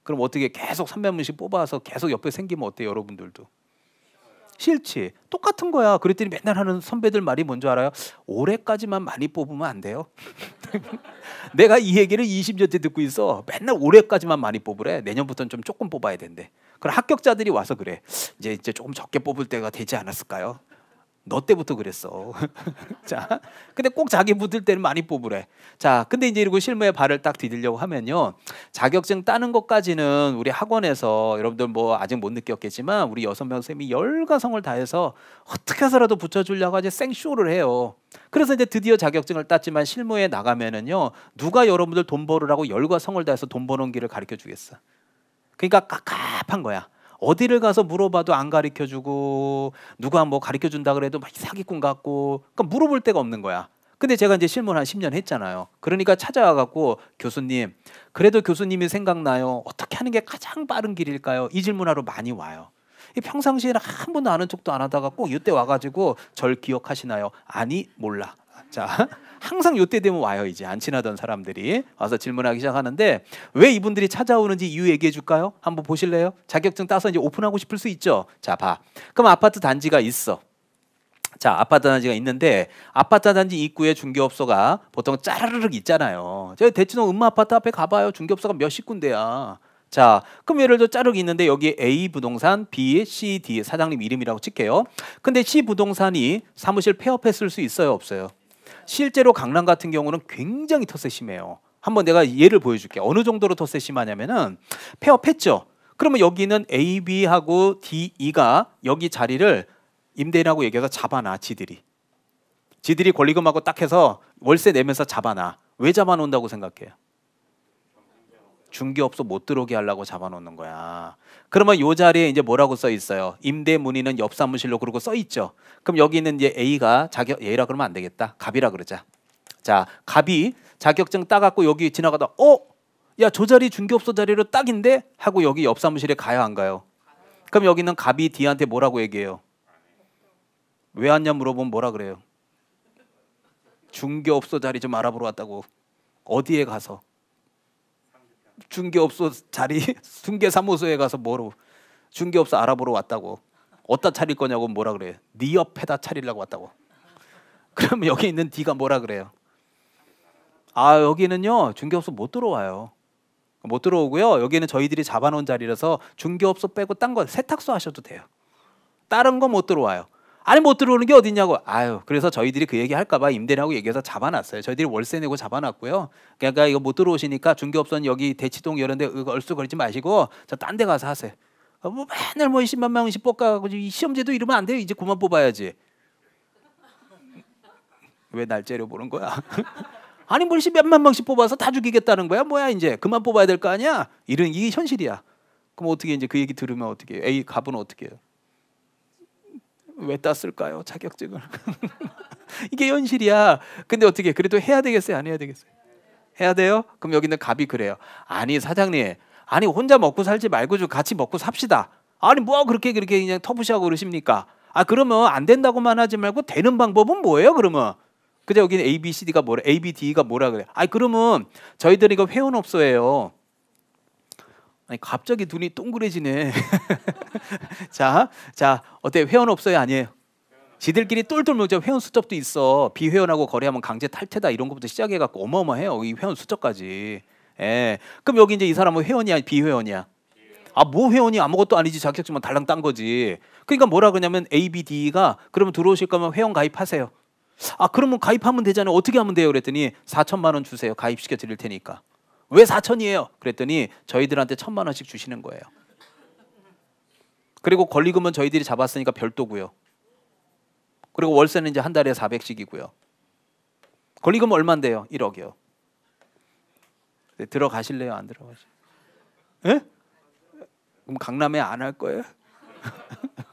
그럼 어떻게 계속 300명씩 뽑아서 계속 옆에 생기면 어때요, 여러분들도? 싫지. 똑같은 거야. 그랬더니 맨날 하는 선배들 말이 뭔지 알아요? 올해까지만 많이 뽑으면 안 돼요? 내가 이 얘기를 20년째 듣고 있어. 맨날 올해까지만 많이 뽑으래. 내년부터는 좀 조금 뽑아야 된대. 그럼 합격자들이 와서 그래. 이제 조금 적게 뽑을 때가 되지 않았을까요? 너 때부터 그랬어. 자, 근데 꼭 자기 붙을 때는 많이 뽑으래. 자, 근데 이제 이러고 실무에 발을 딱 디디려고 하면요, 자격증 따는 것까지는 우리 학원에서 여러분들 뭐 아직 못 느꼈겠지만 우리 6명 쌤이 열과성을 다해서 어떻게 해서라도 붙여주려고 아주 생쇼를 해요. 그래서 이제 드디어 자격증을 땄지만 실무에 나가면은요, 누가 여러분들 돈 벌으라고 열과성을 다해서 돈 버는 길을 가르쳐 주겠어. 그러니까 깝깝한 거야. 어디를 가서 물어봐도 안 가르쳐주고 누가 뭐 가르쳐준다 그래도 막 사기꾼 같고, 그러니까 물어볼 데가 없는 거야. 근데 제가 이제 실무를 한 10년 했잖아요. 그러니까 찾아와갖고 교수님, 그래도 교수님이 생각나요? 어떻게 하는 게 가장 빠른 길일까요? 이 질문하러 많이 와요. 평상시에는 한 번도 아는 척도 안 하다가 꼭 이때 와가지고 절 기억하시나요? 아니, 몰라. 자, 항상 이때 되면 와요. 이제 안 친하던 사람들이 와서 질문하기 시작하는데 왜 이분들이 찾아오는지 이유 얘기해 줄까요? 한번 보실래요? 자격증 따서 이제 오픈하고 싶을 수 있죠. 자, 봐. 그럼 아파트 단지가 있어. 자, 아파트 단지가 있는데 아파트 단지 입구에 중개업소가 보통 짜르르륵 있잖아요. 저 대치동 음마아파트 앞에 가봐요. 중개업소가 몇십 군데야. 자, 그럼 예를 들어 짜르륵 있는데 여기 A 부동산, B, C, D 사장님 이름이라고 칠게요. 근데 C 부동산이 사무실 폐업했을 수 있어요, 없어요? 실제로 강남 같은 경우는 굉장히 텃세 심해요. 한번 내가 예를 보여줄게. 어느 정도로 텃세 심하냐면은 폐업했죠. 그러면 여기는 A, B하고 D, E가 여기 자리를 임대인하고 얘기해서 잡아놔. 지들이 권리금하고 딱 해서 월세 내면서 잡아놔. 왜 잡아놓는다고 생각해요? 중개업소 못 들어오게 하려고 잡아놓는 거야. 그러면 이 자리에 이제 뭐라고 써 있어요? 임대 문의는 옆 사무실로 그러고 써 있죠. 그럼 여기 있는 이제 A가 A라 그러면 안 되겠다. 갑이라 그러자. 자, 갑이 자격증 따갖고 여기 지나가다 야, 저 자리 중개업소 자리로 딱인데 하고 여기 옆 사무실에 가요, 안 가요? 그럼 여기는 갑이 D한테 뭐라고 얘기해요? 왜 왔냐 물어보면 뭐라 그래요? 중개업소 자리 좀 알아보러 왔다고. 어디에 가서? 중개업소 자리 중개사무소에 가서 뭐로 중개업소 알아보러 왔다고. 어디다 차릴 거냐고 뭐라 그래요? 네 옆에다 차리려고 왔다고. 그러면 여기 있는 D가 뭐라 그래요? 아 여기는요 중개업소 못 들어와요. 못 들어오고요. 여기는 저희들이 잡아놓은 자리라서 중개업소 빼고 딴 거 세탁소 하셔도 돼요. 다른 거 못 들어와요. 아니 못 들어오는 게 어딨냐고. 아유 그래서 저희들이 그 얘기 할까봐 임대료하고 얘기해서 잡아놨어요. 저희들이 월세 내고 잡아놨고요. 그러니까 이거 못 들어오시니까 중개업소는 여기 대치동 이런 데 얼쑤거리지 마시고 저 딴 데 가서 하세요. 뭐 맨날 뭐 10만 원씩 뽑아가고 시험제도 이러면 안 돼요. 이제 그만 뽑아야지. 왜 날 째려보는 거야? 아니 뭘 10몇만 명씩 뽑아서 다 죽이겠다는 거야? 뭐야 이제 그만 뽑아야 될 거 아니야? 이런 이게 현실이야. 그럼 어떻게 이제 그 얘기 들으면 어떻게 해요? A 갑은 어떻게 해요? 왜 땄을까요? 자격증을. 이게 현실이야. 근데 어떻게 그래도 해야 되겠어요? 안 해야 되겠어요? 해야 돼요? 그럼 여기는 갑이 그래요. 아니 사장님, 아니 혼자 먹고 살지 말고 좀 같이 먹고 삽시다. 아니 뭐 그렇게 그냥 터부시하고 그러십니까? 아 그러면 안 된다고만 하지 말고 되는 방법은 뭐예요? 그러면 그죠? 여기는 A, B, C, D가 뭐라, A, B, D가 뭐라 그래? 아니 그러면 저희들이 이거 회원업소예요. 아니 갑자기 눈이 동그래지네. 자 어때? 회원업소에 아니에요? 지들끼리 똘똘 뭉쳐. 회원 수첩도 있어. 비회원하고 거래하면 강제 탈퇴다 이런 것부터 시작해갖고 어마어마해요. 이 회원 수첩까지. 예. 그럼 여기 이제 이 사람은 회원이야, 비회원이야? 아, 뭐 회원이 아무것도 아니지. 자격증만 달랑 딴 거지. 그러니까 뭐라 그러냐면 A, B, D가 그러면 들어오실 거면 회원 가입하세요. 아, 그러면 가입하면 되잖아요. 어떻게 하면 돼요? 그랬더니 4천만 원 주세요. 가입시켜 드릴 테니까. 왜 4천이에요? 그랬더니 저희들한테 1,000만 원씩 주시는 거예요. 그리고 권리금은 저희들이 잡았으니까 별도고요. 그리고 월세는 이제 한 달에 400씩이고요. 권리금 얼마인데요? 1억이요. 네, 들어가실래요? 안 들어가실래요? 예? 그럼 강남에 안 할 거예요?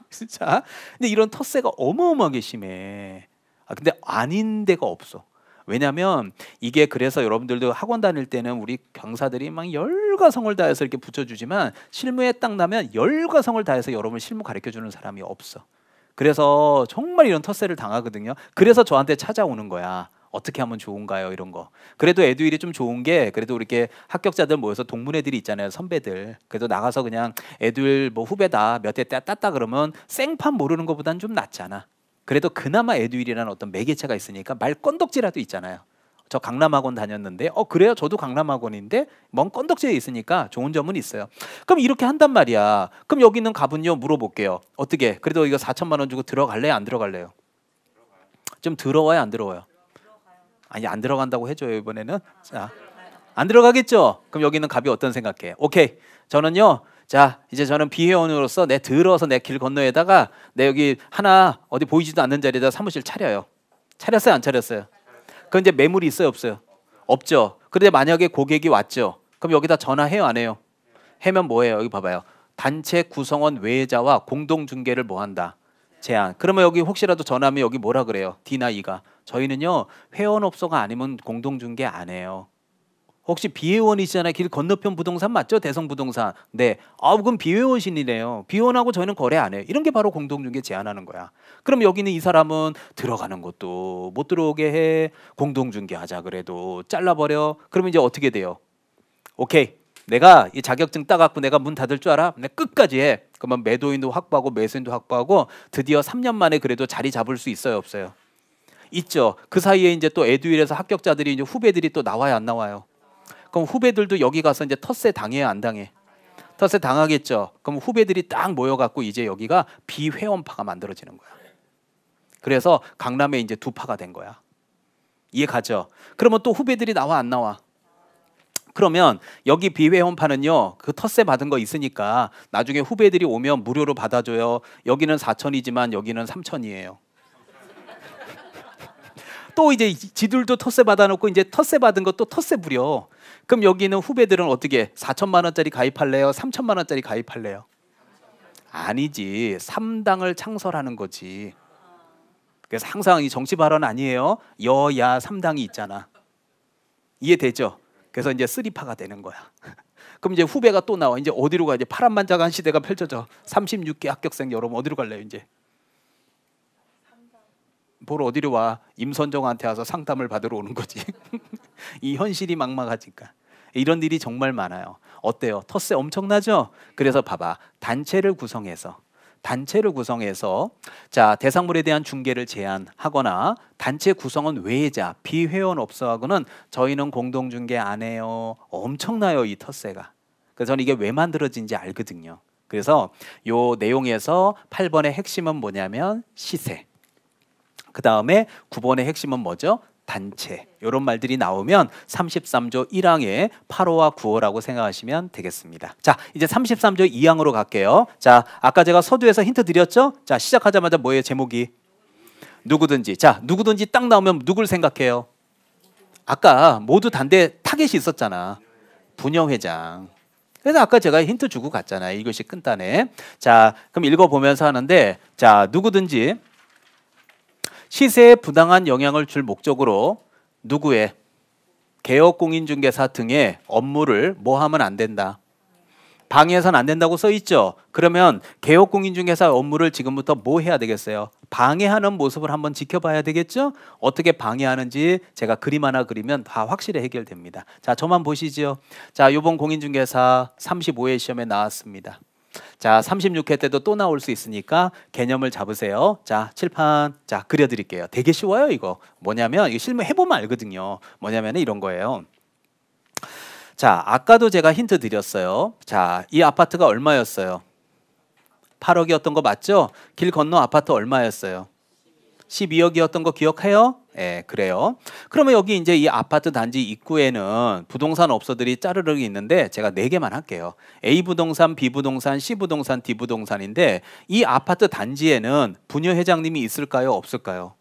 진짜? 근데 이런 텃세가 어마어마하게 심해. 아, 근데 아닌 데가 없어. 왜냐면 이게 그래서 여러분들도 학원 다닐 때는 우리 강사들이 막 열과성을 다해서 이렇게 붙여주지만 실무에 딱 나면 열과성을 다해서 여러분을 실무 가르쳐주는 사람이 없어. 그래서 정말 이런 텃세를 당하거든요. 그래서 저한테 찾아오는 거야. 어떻게 하면 좋은가요? 이런 거. 그래도 에듀일이 좀 좋은 게 그래도 우리 합격자들 모여서 동문회들이 있잖아요. 선배들. 그래도 나가서 그냥 에듀일 뭐 후배다 몇 대 땄다 그러면 생판 모르는 것보다는 좀 낫잖아. 그래도 그나마 에듀일이라는 어떤 매개체가 있으니까 말 건덕지라도 있잖아요. 저 강남학원 다녔는데 그래요? 저도 강남학원인데 먼 건덕지에 있으니까 좋은 점은 있어요. 그럼 이렇게 한단 말이야. 그럼 여기 있는 갑은요 물어볼게요. 어떻게? 그래도 이거 4천만 원 주고 들어갈래요? 안 들어갈래요? 좀 들어와요? 안 들어와요? 아니 안 들어간다고 해줘요 이번에는. 자, 안 들어가겠죠? 그럼 여기 있는 갑이 어떤 생각해? 오케이, 저는요. 자 이제 저는 비회원으로서 내 들어서 내 길 건너에다가 내 여기 하나 어디 보이지도 않는 자리에다 사무실 차려요. 차렸어요? 안 차렸어요? 그럼 이제 매물이 있어요? 없어요? 없죠. 그런데 만약에 고객이 왔죠. 그럼 여기다 전화해요? 안 해요? 해면 뭐예요? 여기 봐봐요. 단체 구성원 외자와 공동중개를 뭐 한다? 제한. 그러면 여기 혹시라도 전화하면 여기 뭐라 그래요? D나 E가. 저희는요 회원업소가 아니면 공동중개 안 해요. 혹시 비회원이시잖아요. 길 건너편 부동산 맞죠? 대성부동산. 네. 아 그럼 비회원신이네요. 비회원하고 저희는 거래 안 해요. 이런 게 바로 공동중개 제한하는 거야. 그럼 여기는 이 사람은 들어가는 것도 못 들어오게 해. 공동중개 하자 그래도 잘라버려. 그러면 이제 어떻게 돼요? 오케이. 내가 이 자격증 따갖고 내가 문 닫을 줄 알아? 내가 끝까지 해. 그러면 매도인도 확보하고 매수인도 확보하고 드디어 3년 만에 그래도 자리 잡을 수 있어요? 없어요? 있죠. 그 사이에 이제 또 에듀윌에서 합격자들이 이제 후배들이 또 나와요? 안 나와요? 그럼 후배들도 여기 가서 이제 텃세 당해요? 안 당해? 텃세 당하겠죠. 그럼 후배들이 딱 모여갖고 이제 여기가 비회원파가 만들어지는 거야. 그래서 강남에 이제 두 파가 된 거야. 이해 가죠? 그러면 또 후배들이 나와? 안 나와? 그러면 여기 비회원파는요 그 텃세 받은 거 있으니까 나중에 후배들이 오면 무료로 받아줘요. 여기는 4천이지만 여기는 3천이에요. 또 이제 지들도 텃세 받아놓고 이제 텃세 받은 것도 텃세 부려. 그럼 여기는 후배들은 어떻게 4천만 원짜리 가입할래요? 3천만 원짜리 가입할래요? 아니지. 3당을 창설하는 거지. 그래서 항상 이 정치 발언 아니에요. 여야 3당이 있잖아. 이해되죠? 그래서 이제 3파가 되는 거야. 그럼 이제 후배가 또 나와. 이제 어디로 가? 이제 파란만장한 시대가 펼쳐져. 36개 합격생 여러분 어디로 갈래요 이제? 뭘 어디로 와? 임선정한테 와서 상담을 받으러 오는 거지. 이 현실이 막막하니까. 이런 일이 정말 많아요. 어때요? 텃세 엄청나죠? 그래서 봐봐. 단체를 구성해서 단체를 구성해서 자 대상물에 대한 중개를 제한하거나 단체 구성원 외자 비회원업소하고는 저희는 공동중개 안 해요. 엄청나요 이 텃세가. 그래서 저는 이게 왜 만들어진지 알거든요. 그래서 요 내용에서 8번의 핵심은 뭐냐면 시세. 그 다음에 9번의 핵심은 뭐죠? 단체. 이런 말들이 나오면 33조 1항의 8호와 9호라고 생각하시면 되겠습니다. 자, 이제 33조 2항으로 갈게요. 자, 아까 제가 서두에서 힌트 드렸죠? 자, 시작하자마자 뭐예요? 제목이? 누구든지. 자, 누구든지 딱 나오면 누굴 생각해요? 아까 모두 단대 타겟이 있었잖아. 부녀회장. 그래서 아까 제가 힌트 주고 갔잖아요. 이것이 끈단에. 자, 그럼 읽어보면서 하는데 자, 누구든지 시세에 부당한 영향을 줄 목적으로 누구의 개업공인중개사 등의 업무를 뭐 하면 안 된다. 방해해서는 안 된다고 써 있죠. 그러면 개업공인중개사 업무를 지금부터 뭐 해야 되겠어요? 방해하는 모습을 한번 지켜봐야 되겠죠. 어떻게 방해하는지 제가 그림 하나 그리면 다 확실히 해결됩니다. 자, 저만 보시죠. 자, 이번 공인중개사 35회 시험에 나왔습니다. 자, 36회 때도 또 나올 수 있으니까 개념을 잡으세요. 자, 칠판 자 그려드릴게요. 되게 쉬워요 이거. 뭐냐면 이거 실무 해보면 알거든요. 뭐냐면 이런 거예요. 자, 아까도 제가 힌트 드렸어요. 자, 이 아파트가 얼마였어요? 8억이었던 거 맞죠? 길 건너 아파트 얼마였어요? 12억이었던 거 기억해요? 예, 그래요. 그러면 여기 이제 이 아파트 단지 입구에는 부동산 업소들이 짜르르 있는데 제가 4개만 할게요. A 부동산, B 부동산, C 부동산, D 부동산인데 이 아파트 단지에는 부녀회장님이 있을까요? 없을까요?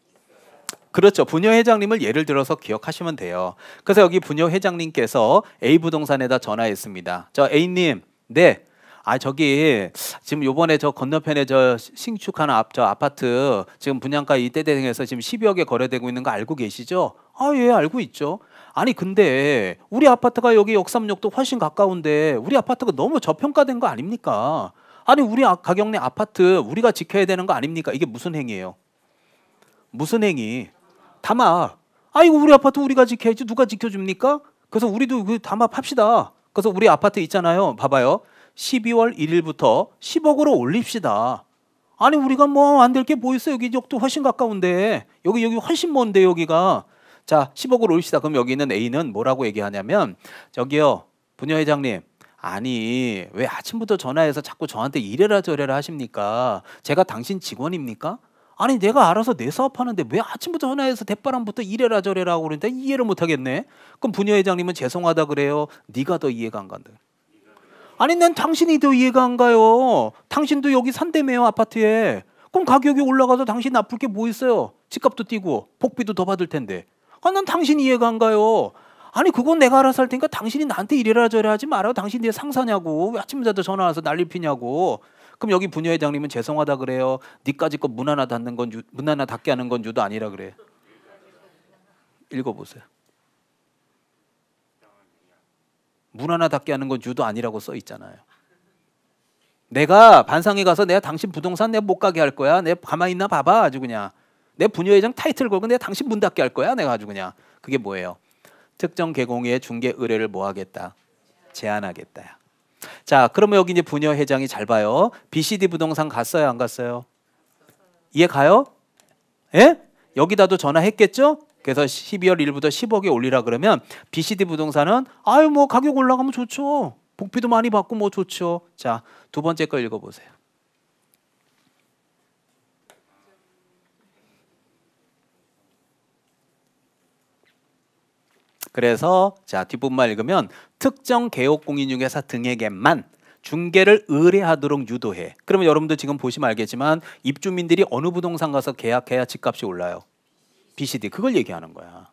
그렇죠. 부녀회장님을 예를 들어서 기억하시면 돼요. 그래서 여기 부녀회장님께서 A 부동산에다 전화했습니다. 저 A님, 네. 아 저기 지금 요번에 저 건너편에 저 신축한 저 아파트 지금 분양가 이때 대행해서 지금 12억에 거래되고 있는 거 알고 계시죠? 아 예 알고 있죠. 아니 근데 우리 아파트가 여기 역삼역도 훨씬 가까운데 우리 아파트가 너무 저평가된 거 아닙니까? 아니 우리 가격 내 아파트 우리가 지켜야 되는 거 아닙니까? 이게 무슨 행위예요? 무슨 행위? 담합. 아이고 우리 아파트 우리가 지켜야지 누가 지켜줍니까? 그래서 우리도 그 담합합시다. 그래서 우리 아파트 있잖아요. 봐봐요. 12월 1일부터 10억으로 올립시다. 아니 우리가 뭐 안 될 게 뭐 있어? 여기 역도 훨씬 가까운데 여기 훨씬 먼데 여기가. 자 10억으로 올립시다. 그럼 여기 있는 A는 뭐라고 얘기하냐면 저기요 부녀회장님 아니 왜 아침부터 전화해서 자꾸 저한테 이래라 저래라 하십니까? 제가 당신 직원입니까? 아니 내가 알아서 내 사업하는데 왜 아침부터 전화해서 대바람부터 이래라 저래라 하고 그러는데 이해를 못하겠네. 그럼 부녀회장님은 죄송하다 그래요. 네가 더 이해가 안 간다. 아니 난 당신이 더 이해가 안 가요. 당신도 여기 산대매요 아파트에. 그럼 가격이 올라가서 당신 나쁠 게 뭐 있어요. 집값도 뛰고 복비도 더 받을 텐데. 아, 난 당신 이해가 안 가요. 아니 그건 내가 알아서 할 테니까 당신이 나한테 이래라 저래라 하지 말아요. 당신 내 상사냐고. 왜 아침부터 전화 와서 난리 피냐고. 그럼 여기 부녀회장님은 죄송하다 그래요. 니까지 거 문 하나 닫는 건 문 하나 닫게 하는 건 유도 아니라 그래. 읽어보세요. 문 하나 닫게 하는 건 유도 아니라고 써 있잖아요. 내가 반상회 가서 내가 당신 부동산 내가 못 가게 할 거야. 내가 가만히 있나 봐봐 아주 그냥. 내 부녀회장 타이틀 걸고 내가 당신 문 닫게 할 거야. 내가 아주 그냥. 그게 뭐예요? 특정 계공의 중개 의뢰를 뭐 하겠다? 제한하겠다. 자, 그러면 여기 이제 부녀회장이 잘 봐요. BCD 부동산 갔어요, 안 갔어요? 이해 가요? 예? 여기다도 전화했겠죠? 그래서 12월 1일부터 10억에 올리라 그러면 BCD 부동산은 아유 뭐 가격 올라가면 좋죠. 복비도 많이 받고 뭐 좋죠. 자, 두 번째 거 읽어보세요. 그래서 자 뒷부분만 읽으면 특정 개업공인중개사 등에게만 중개를 의뢰하도록 유도해. 그러면 여러분들 지금 보시면 알겠지만 입주민들이 어느 부동산 가서 계약해야 집값이 올라요? BCD. 그걸 얘기하는 거야.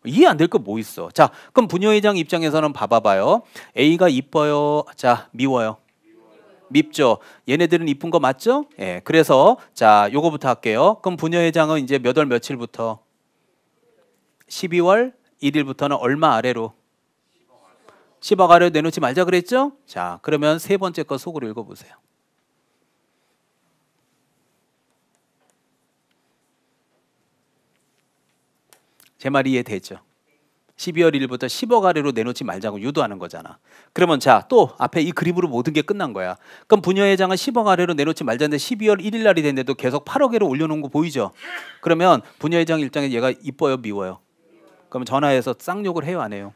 이해 안 될 거 뭐 있어? 자, 그럼 부녀회장 입장에서는 봐봐요. A가 이뻐요. 자, 미워요. 밉죠. 얘네들은 이쁜 거 맞죠? 예. 그래서 자, 요거부터 할게요. 그럼 부녀회장은 이제 몇 월 며칠부터? 12월 1일부터는 얼마 아래로? 10억 아래로 내놓지 말자 그랬죠? 자, 그러면 세 번째 거 속으로 읽어보세요. 제 말이 이해되죠? 12월 1일부터 10억 아래로 내놓지 말자고 유도하는 거잖아. 그러면 자, 또 앞에 이 그림으로 모든 게 끝난 거야. 그럼 부녀회장은 10억 아래로 내놓지 말자는데 12월 1일 날이 됐는데도 계속 8억에로 올려놓은 거 보이죠? 그러면 부녀회장 입장에 얘가 이뻐요, 미워요? 그러면 전화해서 쌍욕을 해요, 안 해요?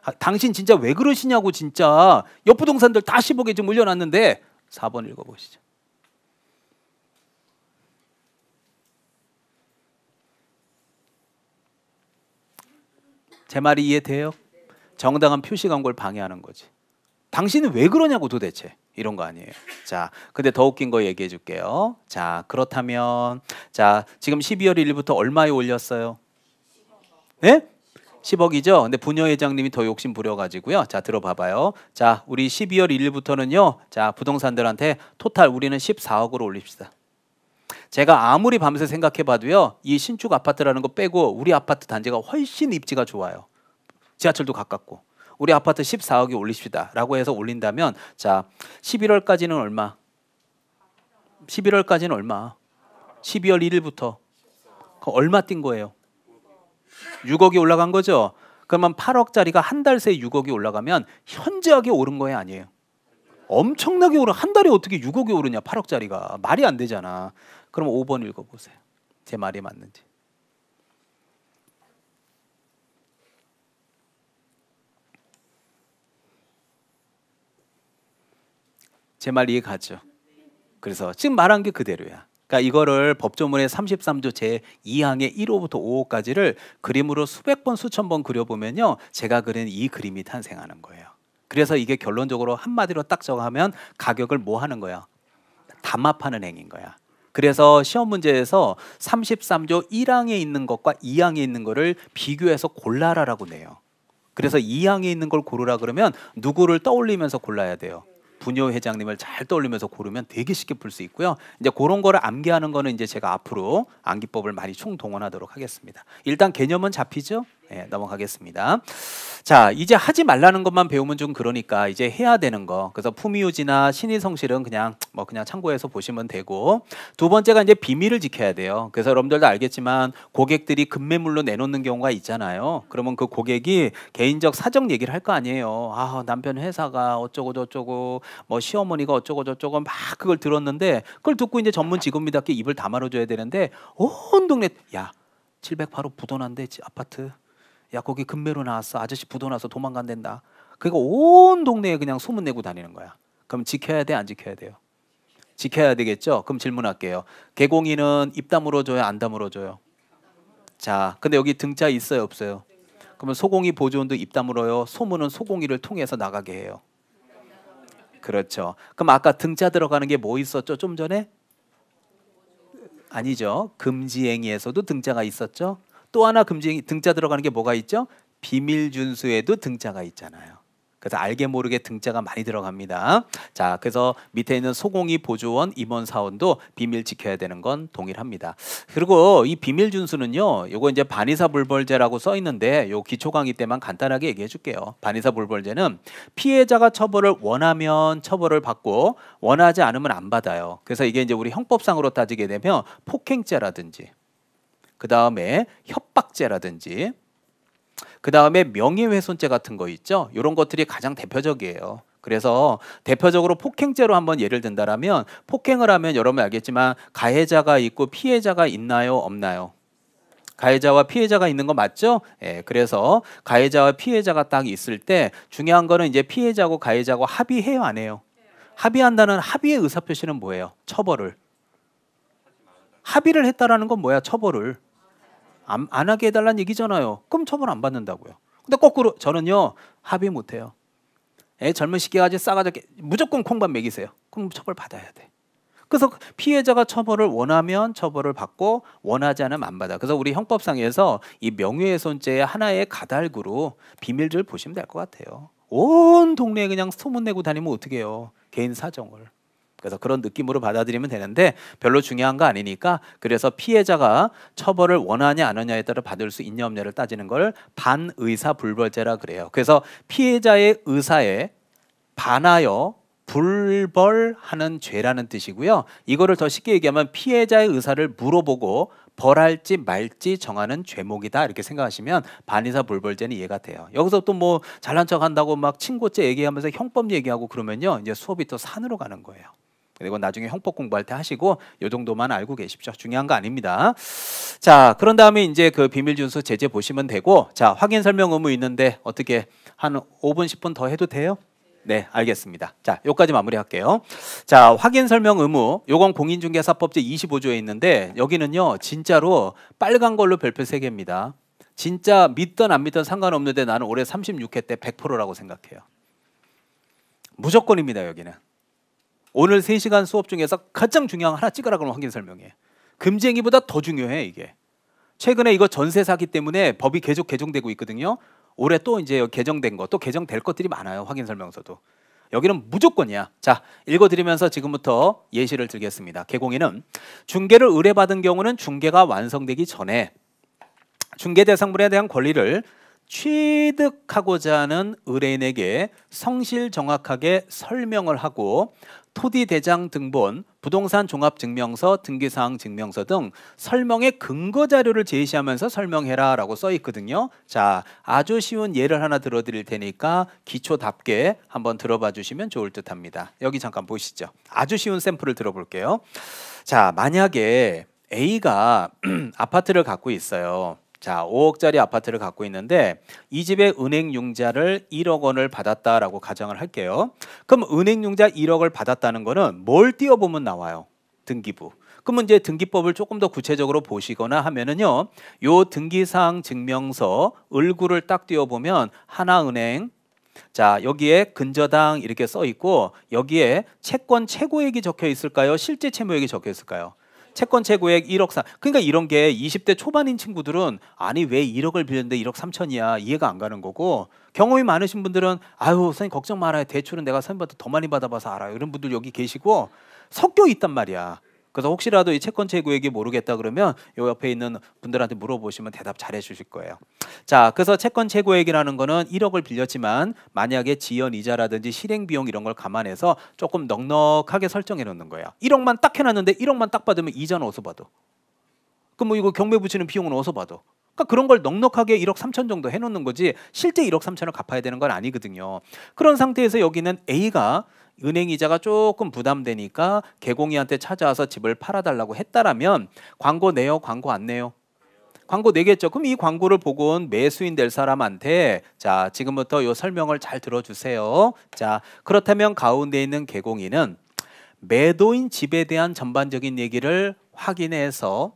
아, 당신 진짜 왜 그러시냐고. 진짜 옆부동산들 다 10억에 지금 올려놨는데. 4번 읽어보시죠. 제 말이 이해돼요? 정당한 표시 광고를 방해하는 거지. 당신은 왜 그러냐고 도대체. 이런 거 아니에요. 자, 근데 더 웃긴 거 얘기해 줄게요. 자, 그렇다면 자, 지금 12월 1일부터 얼마에 올렸어요? 네? 10억이죠. 근데 부녀회장님이 더 욕심 부려가지고요. 자, 들어봐봐요. 자, 우리 12월 1일부터는요. 자, 부동산들한테 토탈 우리는 14억으로 올립시다. 제가 아무리 밤새 생각해봐도요. 이 신축 아파트라는 거 빼고 우리 아파트 단지가 훨씬 입지가 좋아요. 지하철도 가깝고. 우리 아파트 14억에 올립시다 라고 해서 올린다면 자, 11월까지는 얼마? 11월까지는 얼마? 12월 1일부터 얼마 뛴 거예요? 6억이 올라간 거죠. 그러면 8억짜리가 한 달 새에 6억이 올라가면 현저하게 오른 거예요, 아니에요? 엄청나게 오른. 한 달에 어떻게 6억이 오르냐, 8억짜리가. 말이 안 되잖아. 그럼 5번 읽어보세요. 제 말이 맞는지. 제 말 이해 가죠? 그래서 지금 말한 게 그대로야. 그러니까 이거를 법조문의 33조 제2항의 1호부터 5호까지를 그림으로 수백 번 수천 번 그려보면요. 제가 그린 이 그림이 탄생하는 거예요. 그래서 이게 결론적으로 한마디로 딱 정하면 가격을 뭐 하는 거야? 담합하는 행위인 거야. 그래서 시험 문제에서 33조 1항에 있는 것과 2항에 있는 거를 비교해서 골라라라고 내요. 그래서 2항에 있는 걸 고르라 그러면 누구를 떠올리면서 골라야 돼요? 부녀 회장님을 잘 떠올리면서 고르면 되게 쉽게 풀 수 있고요. 이제 그런 거를 암기하는 거는 이제 제가 앞으로 암기법을 많이 총동원하도록 하겠습니다. 일단 개념은 잡히죠? 네, 넘어가겠습니다. 자, 이제 하지 말라는 것만 배우면 좀 그러니까 이제 해야 되는 거. 그래서 품위유지나 신의성실은 그냥 그냥 참고해서 보시면 되고, 두 번째가 이제 비밀을 지켜야 돼요. 그래서 여러분들도 알겠지만 고객들이 급매물로 내놓는 경우가 있잖아요. 그러면 그 고객이 개인적 사정 얘기를 할 거 아니에요. 아, 남편 회사가 어쩌고 저쩌고, 뭐 시어머니가 어쩌고 저쩌고 막 그걸 들었는데, 그걸 듣고 이제 전문 직원미답게 입을 다말아줘야 되는데 온 동네 야 708호 부도난데 아파트. 야 거기 급매로 나왔어. 아저씨 부도나서 도망간댄다. 그러니까 온 동네에 그냥 소문내고 다니는 거야. 그럼 지켜야 돼, 안 지켜야 돼요? 지켜야 되겠죠? 그럼 질문할게요. 개공인은 입 다물어 줘요, 안 다물어 줘요? 자, 근데 여기 등자 있어요, 없어요? 그러면 소공이 보조원도 입 다물어요? 소문은 소공이를 통해서 나가게 해요? 그렇죠. 그럼 아까 등자 들어가는 게 뭐 있었죠? 좀 전에? 아니죠. 금지행위에서도 등자가 있었죠. 또 하나 금지행위 등자 들어가는 게 뭐가 있죠? 비밀준수에도 등자가 있잖아요. 그래서 알게 모르게 등자가 많이 들어갑니다. 자, 그래서 밑에 있는 소공이 보조원, 임원사원도 비밀 지켜야 되는 건 동일합니다. 그리고 이 비밀준수는요, 요거 이제 반의사불벌죄라고 써 있는데 요 기초 강의 때만 간단하게 얘기해 줄게요. 반의사불벌죄는 피해자가 처벌을 원하면 처벌을 받고 원하지 않으면 안 받아요. 그래서 이게 이제 우리 형법상으로 따지게 되면 폭행죄라든지, 그 다음에 협박죄라든지, 그 다음에 명예훼손죄 같은 거 있죠. 이런 것들이 가장 대표적이에요. 그래서 대표적으로 폭행죄로 한번 예를 든다라면, 폭행을 하면 여러분 알겠지만 가해자가 있고 피해자가 있나요, 없나요? 가해자와 피해자가 있는 거 맞죠? 예, 그래서 가해자와 피해자가 딱 있을 때 중요한 거는 이제 피해자고 가해자고 합의해요, 안 해요? 합의한다는 합의의 의사표시는 뭐예요? 처벌을. 합의를 했다라는 건 뭐야? 처벌을. 안 하게 해달라는 얘기잖아요. 그럼 처벌 안 받는다고요. 근데 거꾸로 저는요 합의 못해요. 젊은 시기가 아주 싸가지고 무조건 콩밥 먹이세요. 그럼 처벌 받아야 돼. 그래서 피해자가 처벌을 원하면 처벌을 받고 원하지 않으면 안 받아. 그래서 우리 형법상에서 이 명예훼손죄의 하나의 가달구로 비밀들 보시면 될 것 같아요. 온 동네에 그냥 소문내고 다니면 어떻게 해요? 개인 사정을. 그래서 그런 느낌으로 받아들이면 되는데 별로 중요한 거 아니니까, 그래서 피해자가 처벌을 원하냐 안 하냐에 따라 받을 수 있냐 없냐를 따지는 걸 반의사불벌죄라 그래요. 그래서 피해자의 의사에 반하여 불벌하는 죄라는 뜻이고요. 이거를 더 쉽게 얘기하면 피해자의 의사를 물어보고 벌할지 말지 정하는 죄목이다 이렇게 생각하시면 반의사 불벌죄는 이해가 돼요. 여기서 또 뭐 잘난 척 한다고 막 친고죄 얘기하면서 형법 얘기하고 그러면요 이제 수업이 또 산으로 가는 거예요. 그리고 나중에 형법 공부할 때 하시고 요 정도만 알고 계십시오. 중요한 거 아닙니다. 자, 그런 다음에 이제 그 비밀준수 제재 보시면 되고, 자, 확인 설명 의무 있는데 어떻게 한 5분 10분 더 해도 돼요? 네, 알겠습니다. 자, 요까지 마무리할게요. 자, 확인 설명 의무. 요건 공인중개사법 제25조에 있는데 여기는요. 진짜로 빨간 걸로 별표 3개입니다. 진짜 믿든 안 믿든 상관없는데 나는 올해 36회 때 100%라고 생각해요. 무조건입니다, 여기는. 오늘 3시간 수업 중에서 가장 중요한 거 하나 찍으라 그러면 확인 설명해. 금쟁이보다 더 중요해, 이게. 최근에 이거 전세 사기 때문에 법이 계속 개정되고 있거든요. 올해 또 이제 개정된 거, 또 개정될 것들이 많아요. 확인 설명서도. 여기는 무조건이야. 자, 읽어드리면서 지금부터 예시를 들겠습니다. 개공인은 중개를 의뢰받은 경우는 중개가 완성되기 전에 중개 대상물에 대한 권리를 취득하고자 하는 의뢰인에게 성실 정확하게 설명을 하고 토지 대장 등본, 부동산 종합증명서, 등기사항 증명서 등 설명의 근거 자료를 제시하면서 설명해라 라고 써 있거든요. 자, 아주 쉬운 예를 하나 들어드릴 테니까 기초답게 한번 들어봐 주시면 좋을 듯 합니다. 여기 잠깐 보시죠. 아주 쉬운 샘플을 들어볼게요. 자, 만약에 A가 아파트를 갖고 있어요. 자, 5억짜리 아파트를 갖고 있는데 이 집에 은행융자를 1억 원을 받았다라고 가정을 할게요. 그럼 은행융자 1억을 받았다는 거는 뭘 띄워보면 나와요? 등기부. 그러면 이제 등기법을 조금 더 구체적으로 보시거나 하면은요, 요 등기사항 증명서 을구를 딱 띄워보면 하나은행, 자, 여기에 근저당 이렇게 써 있고 여기에 채권 최고액이 적혀 있을까요? 실제 채무액이 적혀 있을까요? 채권 최고액 1억 3. 그러니까 이런 게 20대 초반인 친구들은 아니 왜 1억을 빌렸는데 1억 3천이야 이해가 안 가는 거고, 경험이 많으신 분들은 아유 선생님 걱정 말아요. 대출은 내가 선생님보다 더 많이 받아봐서 알아요. 이런 분들 여기 계시고 섞여 있단 말이야. 그래서 혹시라도 이 채권 최고액이 모르겠다 그러면 요 옆에 있는 분들한테 물어보시면 대답 잘해 주실 거예요. 자, 그래서 채권 최고액이라는 거는 1억을 빌렸지만 만약에 지연 이자라든지 실행 비용 이런 걸 감안해서 조금 넉넉하게 설정해 놓는 거예요. 1억만 딱 해놨는데 1억만 딱 받으면 이자는 어디서 받아? 그럼 뭐 이거 경매 붙이는 비용은 어디서 받아? 그러니까 그런 걸 넉넉하게 1억 3천 정도 해놓는 거지 실제 1억 3천을 갚아야 되는 건 아니거든요. 그런 상태에서 여기는 A가 은행 이자가 조금 부담되니까 개공이한테 찾아와서 집을 팔아달라고 했다라면 광고 내요? 광고 안 내요? 광고 내겠죠. 그럼 이 광고를 보고 온 매수인 될 사람한테 자, 지금부터 요 설명을 잘 들어주세요. 자, 그렇다면 가운데 있는 개공인은 매도인 집에 대한 전반적인 얘기를 확인해서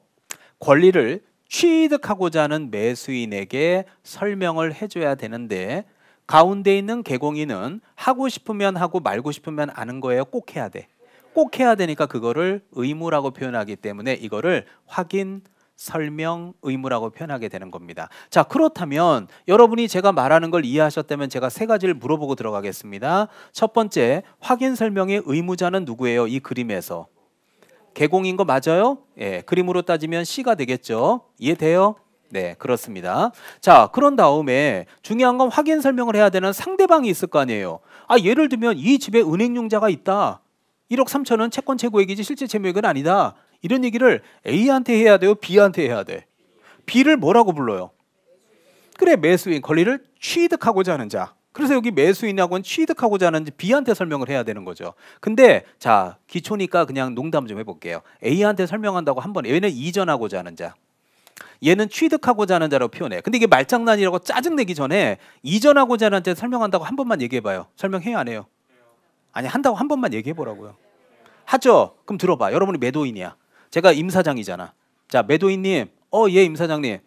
권리를 취득하고자 하는 매수인에게 설명을 해줘야 되는데 가운데 있는 개공인은 하고 싶으면 하고 말고 싶으면 아는 거예요. 꼭 해야 돼. 꼭 해야 되니까 그거를 의무라고 표현하기 때문에 이거를 확인, 설명, 의무라고 표현하게 되는 겁니다. 자, 그렇다면 여러분이 제가 말하는 걸 이해하셨다면 제가 3가지를 물어보고 들어가겠습니다. 첫 번째, 확인, 설명의 의무자는 누구예요? 이 그림에서. 개공인 거 맞아요? 예, 그림으로 따지면 C가 되겠죠. 이해돼요? 네, 그렇습니다. 자, 그런 다음에 중요한 건 확인 설명을 해야 되는 상대방이 있을 거 아니에요. 아, 예를 들면 이 집에 은행융자가 있다. 1억 3천은 채권 최고액이지 실제 채무액은 아니다. 이런 얘기를 A한테 해야 돼요? B한테 해야 돼? B를 뭐라고 불러요? 그래, 매수인, 권리를 취득하고자 하는 자. 그래서 여기 매수인하고는 취득하고자 하는 B한테 설명을 해야 되는 거죠. 근데 자, 기초니까 그냥 농담 좀 해볼게요. A한테 설명한다고 한 번, 얘는 이전하고자 하는 자. 얘는 취득하고자 하는 자라고 표현해. 근데 이게 말장난이라고 짜증내기 전에 이전하고자 하는 자한테 설명한다고 한 번만 얘기해봐요. 설명해요, 안 해요? 아니, 한다고 한 번만 얘기해보라고요. 하죠? 그럼 들어봐. 여러분이 매도인이야. 제가 임사장이잖아. 자, 매도인님, 예, 임사장님.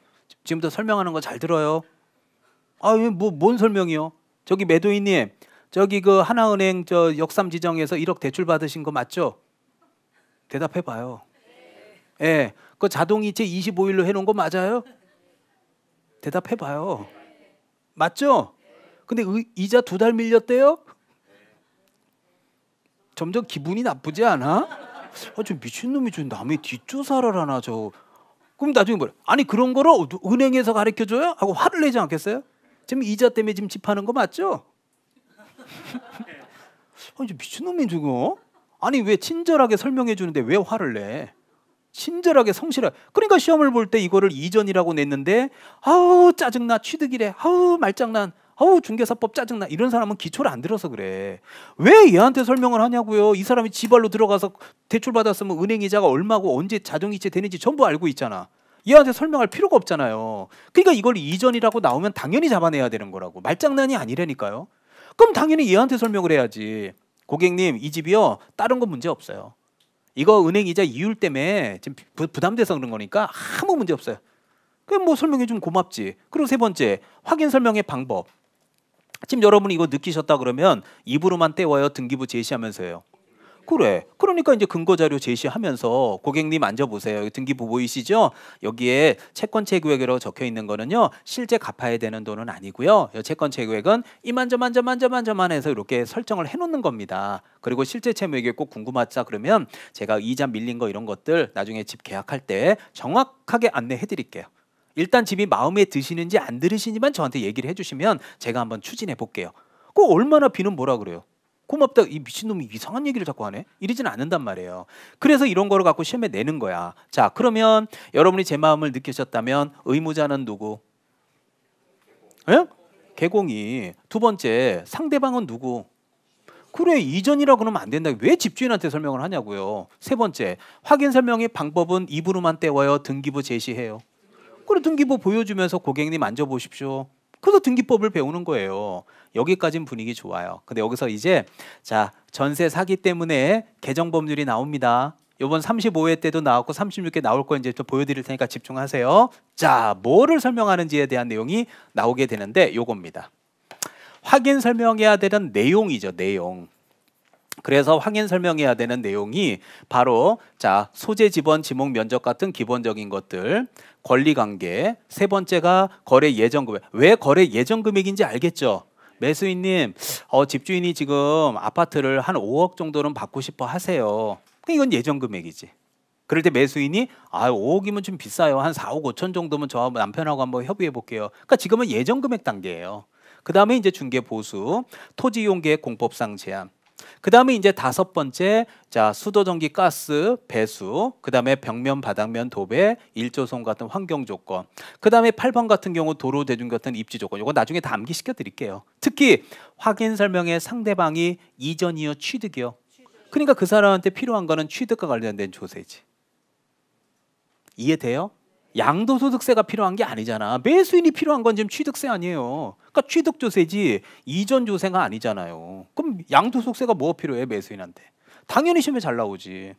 지금부터 설명하는 거 잘 들어요. 아, 뭔 설명이요? 저기 매도인님, 저기 그 하나은행 저 역삼 지정에서 1억 대출 받으신 거 맞죠? 대답해봐요. 예, 그 자동이체 25일로 해놓은 거 맞아요? 대답해봐요. 맞죠? 근데 이자 2달 밀렸대요? 점점 기분이 나쁘지 않아? 저 미친놈이 저 남의 뒷조사를 하나 저. 그럼 나중에 뭐래? 아니 그런 거를 은행에서 가르쳐줘요? 하고 화를 내지 않겠어요? 지금 이자 때문에 지금 집하는 거 맞죠? 아니 저 미친놈이 저거? 아니 왜 친절하게 설명해 주는데 왜 화를 내? 친절하게 성실하게. 그러니까 시험을 볼 때 이거를 이전이라고 냈는데 아우 짜증나, 취득이래, 아우 말장난, 아우 중개사법 짜증나, 이런 사람은 기초를 안 들어서 그래. 왜 얘한테 설명을 하냐고요. 이 사람이 지발로 들어가서 대출 받았으면 은행 이자가 얼마고 언제 자동이체 되는지 전부 알고 있잖아. 얘한테 설명할 필요가 없잖아요. 그러니까 이걸 이전이라고 나오면 당연히 잡아내야 되는 거라고. 말장난이 아니라니까요. 그럼 당연히 얘한테 설명을 해야지. 고객님, 이 집이요 다른 건 문제 없어요. 이거 은행 이자 이율 때문에 지금 부담돼서 그런 거니까 아무 문제 없어요. 그럼 뭐 설명해 주면 고맙지. 그리고 세 번째, 확인 설명의 방법. 지금 여러분이 이거 느끼셨다 그러면 입으로만 때워요, 등기부 제시하면서요? 그래. 그러니까 이제 근거 자료 제시하면서 고객님 앉아보세요. 여기 등기부 보이시죠? 여기에 채권 체계액이라고 적혀 있는 거는요, 실제 갚아야 되는 돈은 아니고요. 이 채권 체계액은 이만저만저만저만저만 해서 이렇게 설정을 해놓는 겁니다. 그리고 실제 채무액이 꼭 궁금하다 그러면 제가 이자 밀린 거 이런 것들 나중에 집 계약할 때 정확하게 안내해 드릴게요. 일단 집이 마음에 드시는지 안 들으시는지만 저한테 얘기를 해주시면 제가 한번 추진해 볼게요. 그 얼마나 비는 뭐라 그래요? 고맙다. 이 미친놈이 이상한 얘기를 자꾸 하네. 이러지는 않는단 말이에요. 그래서 이런 거를 갖고 시험에 내는 거야. 자, 그러면 여러분이 제 마음을 느끼셨다면 의무자는 누구? 예? 개공이. 두 번째, 상대방은 누구? 그래, 이전이라고 그러면 안 된다. 왜 집주인한테 설명을 하냐고요. 세 번째, 확인 설명의 방법은 입으로만 때워요, 등기부 제시해요? 그래, 등기부 보여주면서 고객님 앉아보십시오. 그래서 등기법을 배우는 거예요. 여기까지는 분위기 좋아요. 근데 여기서 이제 자, 전세 사기 때문에 개정 법률이 나옵니다. 이번 35회 때도 나왔고 36회 나올 거 이제 또 보여드릴 테니까 집중하세요. 자, 뭐를 설명하는지에 대한 내용이 나오게 되는데 요겁니다. 확인 설명해야 되는 내용이죠, 내용. 그래서 확인 설명해야 되는 내용이 바로 자, 소재 지번 지목 면적 같은 기본적인 것들, 권리관계, 세 번째가 거래 예정 금액. 왜 거래 예정 금액인지 알겠죠? 매수인님, 집주인이 지금 아파트를 한 5억 정도는 받고 싶어 하세요. 이건 예정 금액이지. 그럴 때 매수인이 5억이면 좀 비싸요. 한 4억 5천 정도면 저 남편하고 한번 협의해 볼게요. 그러니까 지금은 예정 금액 단계예요. 그 다음에 이제 중개 보수, 토지 이용 계획 공법상 제한. 그 다음에 이제 다섯 번째, 자, 수도, 전기, 가스, 배수, 그 다음에 벽면, 바닥면, 도배, 일조성 같은 환경 조건, 그 다음에 8번 같은 경우 도로, 대중 같은 입지 조건. 이거 나중에 다 암기시켜 드릴게요. 특히 확인 설명에 상대방이 이전이요, 취득이요. 그러니까 그 사람한테 필요한 거는 취득과 관련된 조세지. 이해돼요? 양도소득세가 필요한 게 아니잖아. 매수인이 필요한 건 지금 취득세 아니에요. 그러니까 취득조세지 이전조세가 아니잖아요. 그럼 양도소득세가 뭐가 필요해, 매수인한테? 당연히 시험에 잘 나오지.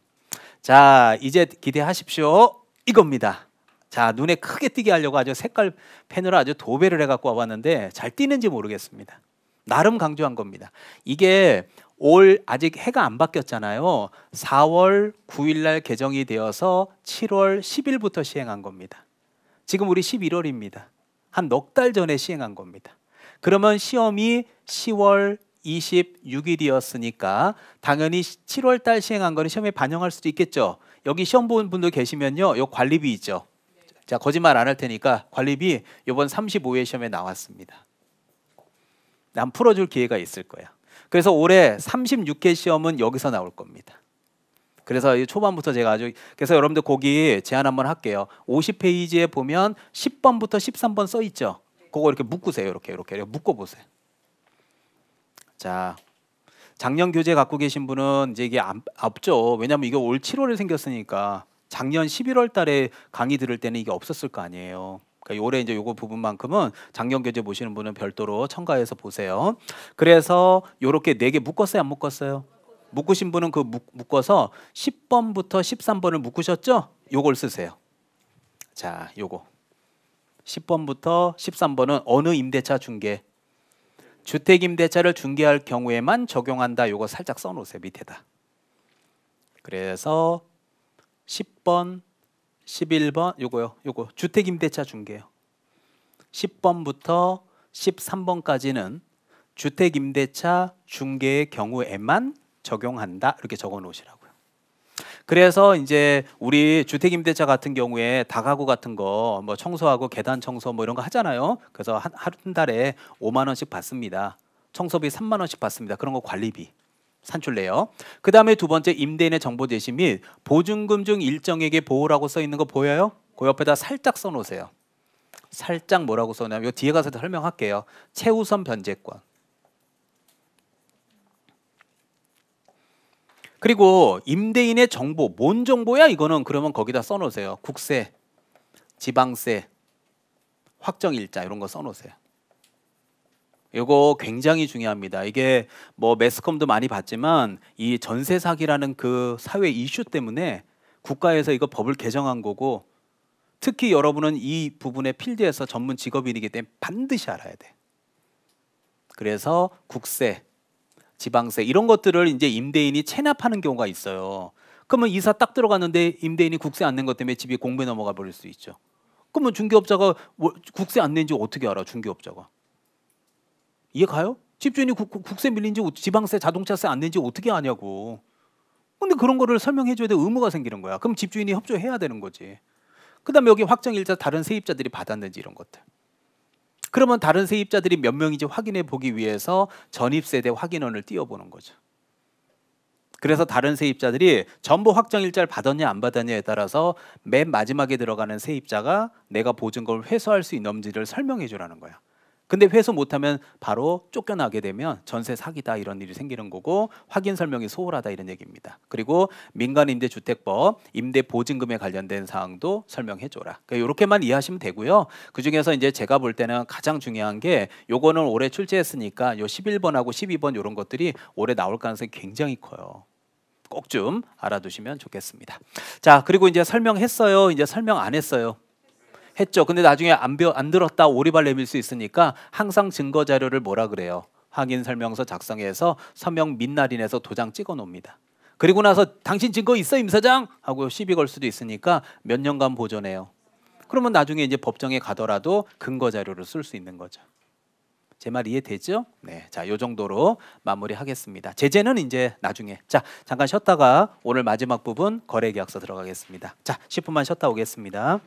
자, 이제 기대하십시오. 이겁니다. 자, 눈에 크게 띄게 하려고 아주 색깔 펜으로 아주 도배를 해갖고 와봤는데 잘 띄는지 모르겠습니다. 나름 강조한 겁니다. 이게 올 아직 해가 안 바뀌었잖아요. 4월 9일 날 개정이 되어서 7월 10일부터 시행한 겁니다. 지금 우리 11월입니다. 한 넉 달 전에 시행한 겁니다. 그러면 시험이 10월 26일이었으니까 당연히 7월 달 시행한 거는 시험에 반영할 수도 있겠죠. 여기 시험 본 분들 계시면요, 요 관리비 있죠. 자, 거짓말 안 할 테니까 관리비 이번 35회 시험에 나왔습니다. 난 풀어줄 기회가 있을 거야. 그래서 올해 36회 시험은 여기서 나올 겁니다. 그래서 초반부터 제가 아주, 그래서 여러분들 거기 제안 한번 할게요. 50페이지에 보면 10번부터 13번 써 있죠. 그거 이렇게 묶으세요. 이렇게 묶어 보세요. 자, 작년 교재 갖고 계신 분은 이제 이게 없죠. 왜냐면 이거 올 7월에 생겼으니까 작년 11월 달에 강의 들을 때는 이게 없었을 거 아니에요. 그러니까 올해 이제 요거 부분만큼은 작년 교재 보시는 분은 별도로 첨가해서 보세요. 그래서 요렇게 4개 묶었어요, 안 묶었어요? 묶으신 분은 그 묶어서 10번부터 13번을 묶으셨죠? 요걸 쓰세요. 자, 요거 10번부터 13번은 어느 임대차 중개, 주택임대차를 중개할 경우에만 적용한다. 요거 살짝 써놓으세요, 밑에다. 그래서 10번, 11번 요거 주택임대차 중개요. 10번부터 13번까지는 주택임대차 중개의 경우에만 적용한다. 이렇게 적어 놓으시라고요. 그래서 이제 우리 주택임대차 같은 경우에 다가구 같은 거 뭐 청소하고 계단 청소 뭐 이런 거 하잖아요. 그래서 한 달에 5만 원씩 받습니다. 청소비 3만 원씩 받습니다. 그런 거 관리비. 산출래요. 그 다음에 두 번째 임대인의 정보 제시 및 보증금 중 일정에게 보호라고 써 있는 거 보여요? 그 옆에다 살짝 써놓으세요. 살짝 뭐라고 써냐면 요 뒤에 가서 설명할게요. 최우선 변제권. 그리고 임대인의 정보, 뭔 정보야 이거는 그러면 거기다 써놓으세요. 국세, 지방세, 확정일자 이런 거 써놓으세요. 이거 굉장히 중요합니다. 이게 뭐 매스컴도 많이 봤지만 이 전세 사기라는 그 사회 이슈 때문에 국가에서 이거 법을 개정한 거고 특히 여러분은 이 부분의 필드에서 전문 직업인이기 때문에 반드시 알아야 돼. 그래서 국세, 지방세 이런 것들을 이제 임대인이 체납하는 경우가 있어요. 그러면 이사 딱 들어갔는데 임대인이 국세 안 낸 것 때문에 집이 공배 넘어가 버릴 수 있죠. 그러면 중개업자가 국세 안 낸지 어떻게 알아? 중개업자가. 이해 가요? 집주인이 국세 밀린지 지방세, 자동차세 안 낸지 어떻게 아냐고. 근데 그런 거를 설명해 줘야 돼. 의무가 생기는 거야. 그럼 집주인이 협조해야 되는 거지. 그다음에 여기 확정일자 다른 세입자들이 받았는지 이런 것들. 그러면 다른 세입자들이 몇 명인지 확인해 보기 위해서 전입세대 확인원을 띄워보는 거죠. 그래서 다른 세입자들이 전부 확정일자를 받았냐 안 받았냐에 따라서 맨 마지막에 들어가는 세입자가 내가 보증금을 회수할 수 있는지를 설명해 주라는 거야. 근데 회수 못하면 바로 쫓겨나게 되면 전세 사기다 이런 일이 생기는 거고 확인 설명이 소홀하다 이런 얘기입니다. 그리고 민간임대주택법 임대보증금에 관련된 사항도 설명해 줘라. 그러니까 이렇게만 이해하시면 되고요. 그중에서 이제 제가 볼 때는 가장 중요한 게 요거는 올해 출제했으니까 요 11번하고 12번 이런 것들이 올해 나올 가능성이 굉장히 커요. 꼭 좀 알아두시면 좋겠습니다. 자, 그리고 이제 설명했어요. 이제 설명 안 했어요. 했죠. 근데 나중에 안 들었다 오리발 내밀 수 있으니까 항상 증거 자료를 뭐라 그래요? 확인 설명서 작성해서 서명 민날인해서 도장 찍어 놓습니다. 그리고 나서 당신 증거 있어 임 사장? 하고 시비 걸 수도 있으니까 몇 년간 보존해요. 그러면 나중에 이제 법정에 가더라도 근거 자료를 쓸 수 있는 거죠. 제 말 이해되죠? 네, 자, 요 정도로 마무리하겠습니다. 제재는 이제 나중에. 자, 잠깐 쉬었다가 오늘 마지막 부분 거래계약서 들어가겠습니다. 자, 10분만 쉬었다 오겠습니다.